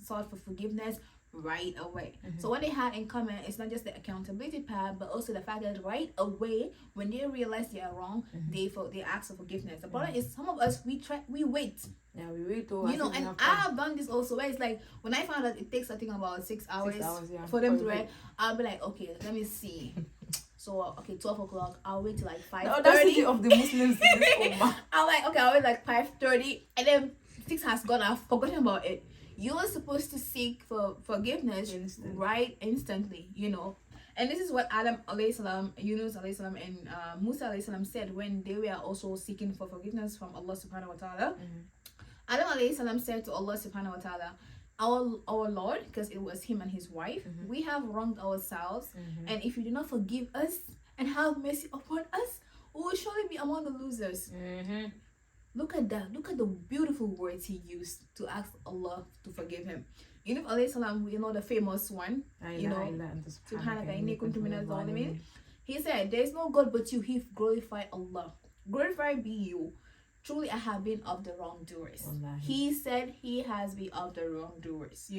for forgiveness right away. So what they had in common is not just the accountability part, but also the fact that right away, when they realize they are wrong, they ask for forgiveness. The problem is, some of us, we wait. Yeah, we wait. And I've done this also, where it's like, when I found out it takes, I think, about 6 hours, for them to read, I'll be like, okay, let me see. So 12 o'clock, I'll wait till like 5:30. The audacity of the Muslims in this ummah. I'm like, okay, I'll wait like 5:30, and then 6 has gone, I've forgotten about it. You are supposed to seek for forgiveness instantly, And this is what Adam alayhi salam, Yunus alayhi salam, and Musa alayhi salam said when they were also seeking for forgiveness from Allah subhanahu wa ta'ala. Adam alayhi salam said to Allah subhanahu wa ta'ala, our Lord, because it was him and his wife, we have wronged ourselves, and if you do not forgive us and have mercy upon us, we will surely be among the losers. Look at that. Look at the beautiful words he used to ask Allah to forgive him. Yunus alayhi salam, the famous one, he said, there is no God but you. He glorified Allah. Glorified be you. Truly I have been of the wrongdoers. Wallahi. He said he has been of the wrongdoers,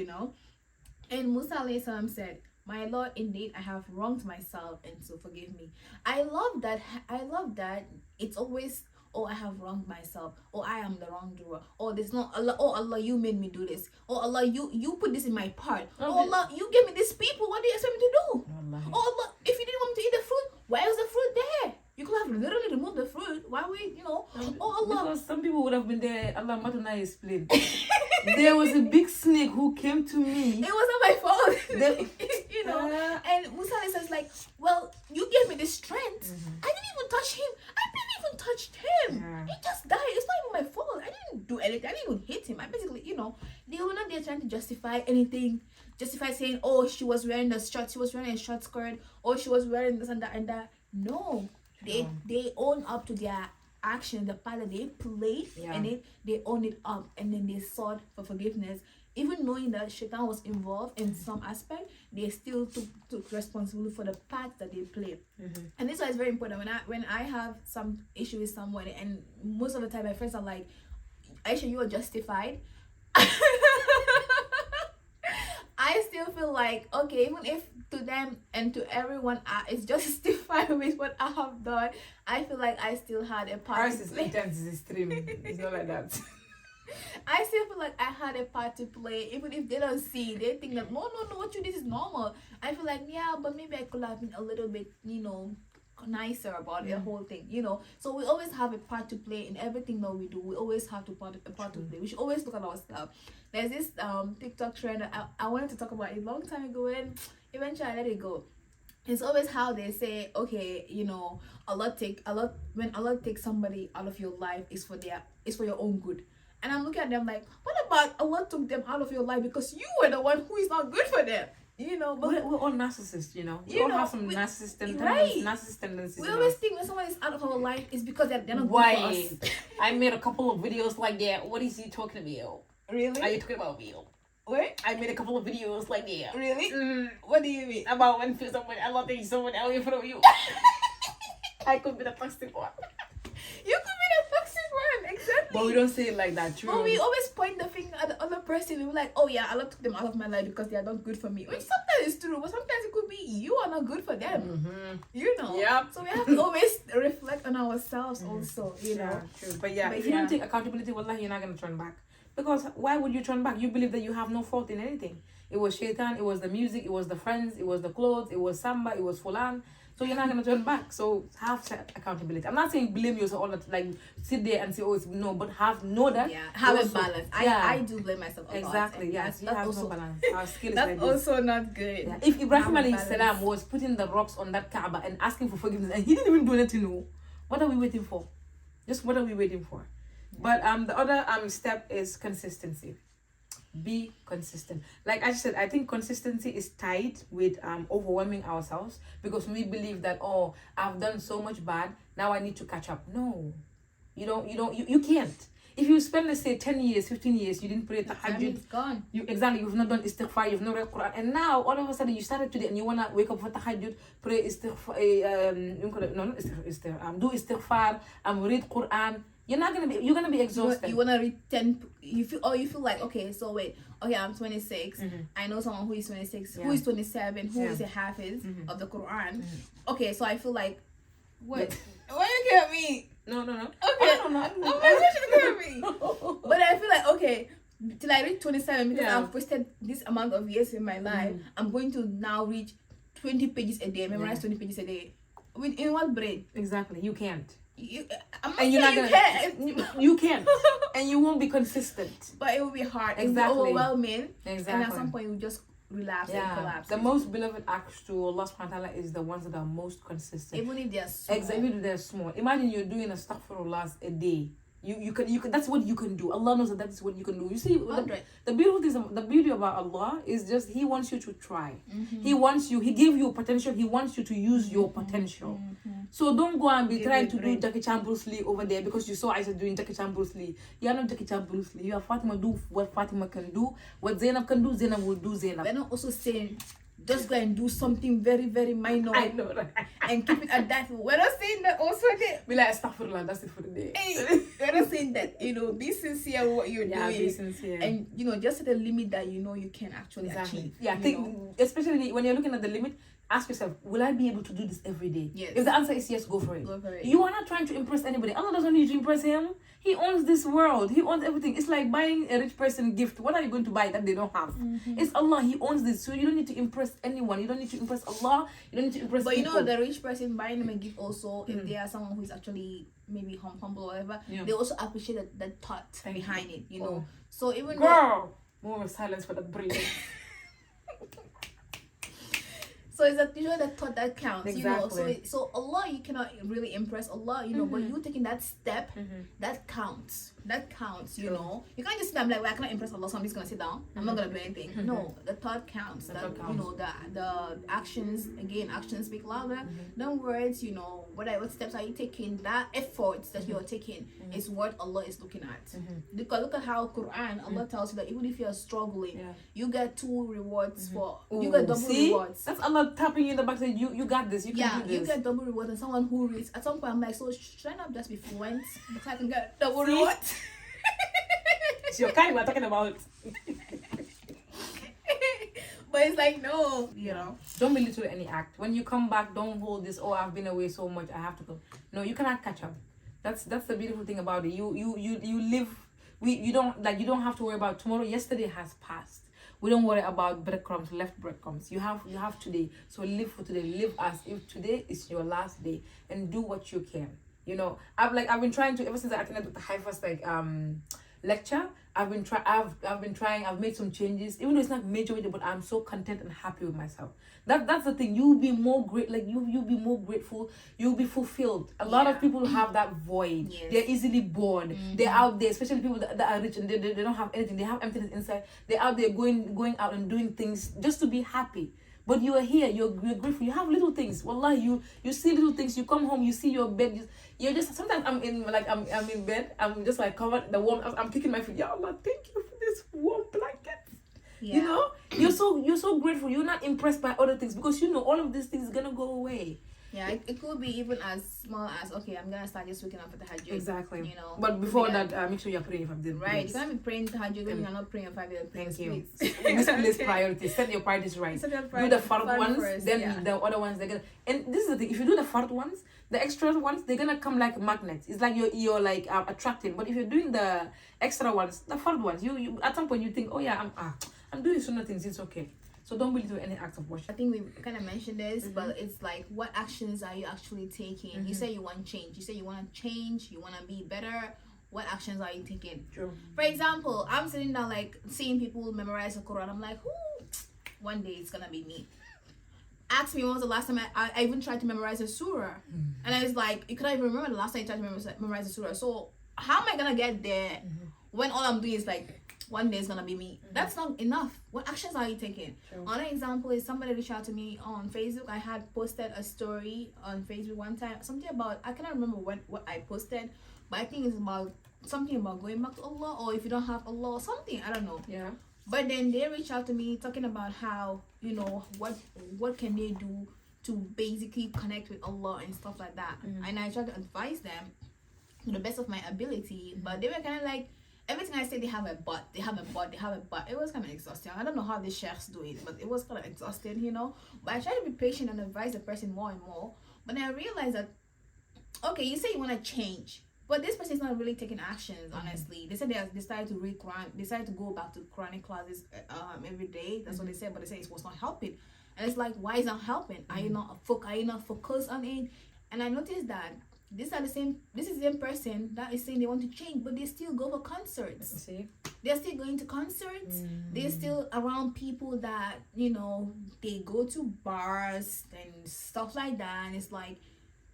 And Musa alayhi salam said, my Lord, indeed I have wronged myself, and so forgive me. I love that it's always, I have wronged myself, I am the wrongdoer, there's no Allah, Allah, you made me do this, Allah, you put this in my part, Allah, you gave me these people, what do you expect me to do? Wallahi. Allah, if you didn't want me to eat the fruit, why was the fruit there? You could have literally removed the fruit. Why we, oh Allah. Because some people would have been there. Allah Matuna explained. There was a big snake who came to me. It wasn't my fault. And Musa says like, well, you gave me the strength. I didn't even touch him. I didn't even touched him. He just died. It's not even my fault. I didn't do anything. I didn't even hit him. I basically, they were not there trying to justify anything. Justify saying, oh, she was wearing a short skirt, or she was wearing this and that. No. They own up to their action, the part that they played, and then they own it up, and then they sought for forgiveness. Even knowing that Shaitan was involved in some aspect, they still took responsibility for the part that they played. And this is why it's very important. When I have some issue with someone, and most of the time my friends are like, Aisha, you are justified. I still feel like, okay, even if to them and to everyone it's justified with what I have done, I feel like I still had a part. Ours is intense, is extreme. It's not like that. I still feel like I had a part to play, even if they don't see. They think that no, what you did is normal. I feel like but maybe I could have been a little bit, nicer about the whole thing, So we always have a part to play in everything that we do. We always have a part to play. We should always look at ourselves. There's this TikTok trend that I wanted to talk about a long time ago, and eventually I let it go. It's always how they say, okay, when Allah takes somebody out of your life, it's for your own good. And I'm looking at them like, what about Allah took them out of your life because you were the one who is not good for them? But we're all narcissists, We all have some narcissist tendencies. We always think when someone is out of our life, it's because they're not good for us. I made a couple of videos like that. What is he talking about? Really? Are you talking about me? What? I made a couple of videos like that. Really? What do you mean? About when Allah takes someone out in front of you. I could be the toxic one. You could be the toxic one, exactly. But we don't say it like that, true. But we always point the finger at the other person. We're like, oh yeah, Allah took them out of my life because they are not good for me. Which sometimes is true, but sometimes it could be you are not good for them. Yep. So we have to always reflect on ourselves also, Yeah, true. But if you don't take accountability, wallahi, you're not going to turn back. Because why would you turn back? You believe that you have no fault in anything. It was shaitan, it was the music, it was the friends, it was the clothes, it was samba, it was fulan. So you're not going to turn back. So have accountability. I'm not saying blame yourself all that, like sit there and say, oh, it's no, but know that. Yeah, have a balance. I do blame myself a lot. Exactly, yes. That's also, no balance. Our skill is that's like also not good. Yeah. If Ibrahim alayhi salam was putting the rocks on that Kaaba and asking for forgiveness and he didn't even do anything, what are we waiting for? Just what are we waiting for? But the other step is consistency. Be consistent. Like I said, I think consistency is tied with overwhelming ourselves because we believe that, oh, I've done so much bad, now I need to catch up. No, you can't. If you spend, let's say, 10 years, 15 years, you didn't pray tahajjud, it's gone. You've not done istighfar, you've not read Quran, and now all of a sudden you started today and you wanna wake up for tahajjud, pray istighfar, do istighfar, read Quran. You're gonna be exhausted. You wanna read 10. You feel like, okay, so wait, okay, I'm 26. I know someone who is 26, who is 27, who is a hafiz of the Quran. Okay, so I feel like, what? Why you look at me? No. Okay, why you look at me? But I feel like, okay, till I reach 27 because I've wasted this amount of years in my life, I'm going to now reach 20 pages a day, memorize 20 pages a day. In what brain? Exactly, you can't. You can't, and you won't be consistent. But it will be hard. Exactly. It will be overwhelming. Exactly. And at some point you just relapse and collapse. The most beloved acts to Allah subhanahu wa ta'ala is the ones that are most consistent. Even if they are small. Exactly, even if they're small. Imagine you're doing astaghfirullah a day. You can that's what you can do. Allah knows that is what you can do. You see, the beauty about Allah is just He wants you to try. He wants you. He gave you potential. He wants you to use your potential. So don't go and be trying to do Jackie Chan Bruce Lee over there because you saw Aisha doing Jackie Chan Bruce Lee. You are not Jackie Chan Bruce Lee. You are Fatima. Do what Fatima can do. What Zainab can do, Zainab will do Zainab. We're not also saying just go and do something very, very minor. I know, right? And keep it at that. We're not saying that also. Be like, astaghfirullah, that's it for the day. Hey, we're not saying that. Be sincere with what you're doing. Be sincere. And, just at a limit that you can actually achieve. Yeah, especially when you're looking at the limit, ask yourself, will I be able to do this every day? Yes. If the answer is yes, go for it. Go for it. You are not trying to impress anybody. Allah doesn't need you to impress him. He owns this world. He owns everything. It's like buying a rich person gift. What are you going to buy that they don't have? It's Allah. He owns this. So you don't need to impress anyone. You don't need to impress Allah. You don't need to impress But people. you know, the rich person buying them a gift also, if they are someone who is actually maybe humble or whatever, they also appreciate the thought behind it, you know. So even Girl, more silence for that brilliance. so it's that usually the thought that counts, Exactly. you know. So Allah, you cannot really impress Allah, you know, but you taking that step, that counts. That counts, you know. You can't just sit down like, well, I cannot impress Allah, so I'm just gonna sit down. I'm not gonna do anything. No, the thought counts. The That thought you counts. know, the actions, again, actions speak louder than words, you know. What steps are you taking? That effort that you're taking is what Allah is looking at. Because look at how Quran, Allah tells you that even if you're struggling, you get 2 rewards for you get double rewards. That's Allah tapping you in the back saying, you got this, you can do this. You get double rewards, and someone who reads at some point I'm like, so should I not just be fluent because I can get double rewards? It's your kind we're talking about. But it's like, no, you know. Don't belittle any act. When you come back, don't hold this, oh, I've been away so much, I have to go. No, you cannot catch up. That's the beautiful thing about it. You live, you don't have to worry about tomorrow. Yesterday has passed. We don't worry about breadcrumbs, left breadcrumbs. You have today. So live for today. Live as if today is your last day, and do what you can. You know, I've been trying to, ever since I attended the Haifa's lecture. I've been trying. I've made some changes, even though it's not major, but I'm so content and happy with myself. That's the thing. You'll be more great. Like you'll be more grateful. You'll be fulfilled. A lot of people have that void. Yes. They're easily bored. They're out there, especially people that are rich and they don't have anything. They have emptiness inside. They're out there going out and doing things just to be happy. But you are here, you're grateful. You have little things. Wallah, you see little things. You come home, you see your bed. You're just, sometimes I'm in bed. I'm just like covered the warm. I'm kicking my feet. Ya Allah, thank you for this warm blanket. Yeah. You know, you're so grateful. You're not impressed by other things because you know all of these things is gonna go away. Yeah, it could be even as small as, okay, I'm gonna start just waking up for the Hajj. Exactly. You know. But before that, make sure you're praying for them. Right, you can't be praying the Hajj when you're not praying your 5 year prayers. Thank you. Please. Misplace priorities. Set your priorities right. Set your Do the priorities fard ones, first, then the other ones they're gonna. And this is the thing: if you do the fard ones, the extra ones they're gonna come like magnets. It's like you're like attracted. But if you're doing the extra ones, the fard ones, you at some point you think, oh yeah, I'm doing sunnah things. It's okay. So don't really do any acts of worship. I think we kind of mentioned this, but it's like, what actions are you actually taking? You say you want change. You say you want to change. You want to be better. What actions are you taking? True. For example, I'm sitting down like seeing people memorize the Quran. I'm like, one day it's gonna be me. Ask me when was the last time I even tried to memorize a surah, and I was like, you couldn't even remember the last time you tried to memorize a surah. So how am I gonna get there when all I'm doing is like, one day is gonna be me? That's not enough. What actions are you taking? True. Another example is somebody reached out to me on Facebook. I had posted a story on Facebook one time, something about, I cannot remember what I posted, but I think it's about something about going back to Allah, or if you don't have Allah or something, I don't know. Yeah. But then they reached out to me talking about how, you know, what can they do to basically connect with Allah and stuff like that. And I tried to advise them to the best of my ability, but they were kind of like, everything I said, they have a but. It was kind of exhausting. I don't know how the sheikhs do it, but it was kind of exhausting, you know. But I try to be patient and advise the person more and more. But then I realized that, okay, you say you want to change, but this person is not really taking actions, honestly. They said they have decided to read Quran, decided to go back to Quranic classes every day. That's what they said, but they said it was not helping. And it's like, why is it not helping? Are you not focused on it? And I noticed that this is the same person that is saying they want to change, but they still go for concerts. See? They're still going to concerts. They're still around people that, you know, they go to bars and stuff like that. And it's like,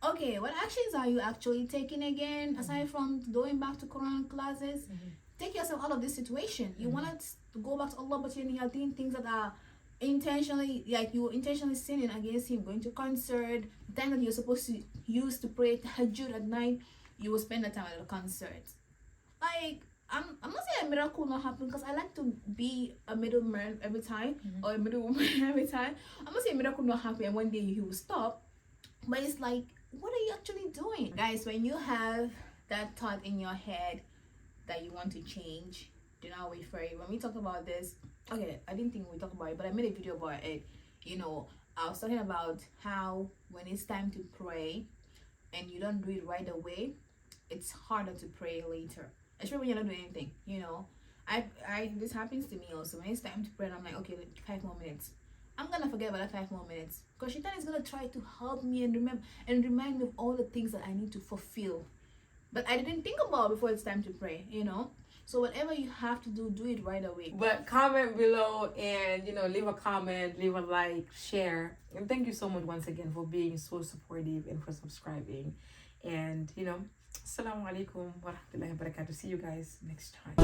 okay, what actions are you actually taking again, aside from going back to Quran classes? Take yourself out of this situation. You want to go back to Allah, but you're doing things that are intentionally, like you're intentionally sinning against Him, going to concert. The time that you're supposed to use to pray tahajjud at night, you will spend the time at the concert. Like, I'm not saying a miracle will not happen, because I like to be a middleman every time, or a middle woman every time. I'm not saying a miracle will not happen and one day He will stop, but it's like, what are you actually doing? Guys, when you have that thought in your head that you want to change, do not wait for it. When we talk about this, okay, I didn't think we talked about it, but I made a video about it. You know, I was talking about how when it's time to pray and you don't do it right away, it's harder to pray later, especially when you're not doing anything. I this happens to me also. When it's time to pray and I'm like, okay, like 5 more minutes, I'm gonna forget about that 5 more minutes, because Shaitan is gonna try to help me and remember and remind me of all the things that I need to fulfill, but I didn't think about before it's time to pray. So whatever you have to do it right away. But comment below and leave a comment, leave a like, share, and thank you so much once again for being so supportive and for subscribing. And assalamu alaikum wa rahmatullahi wa barakatuh. See you guys next time.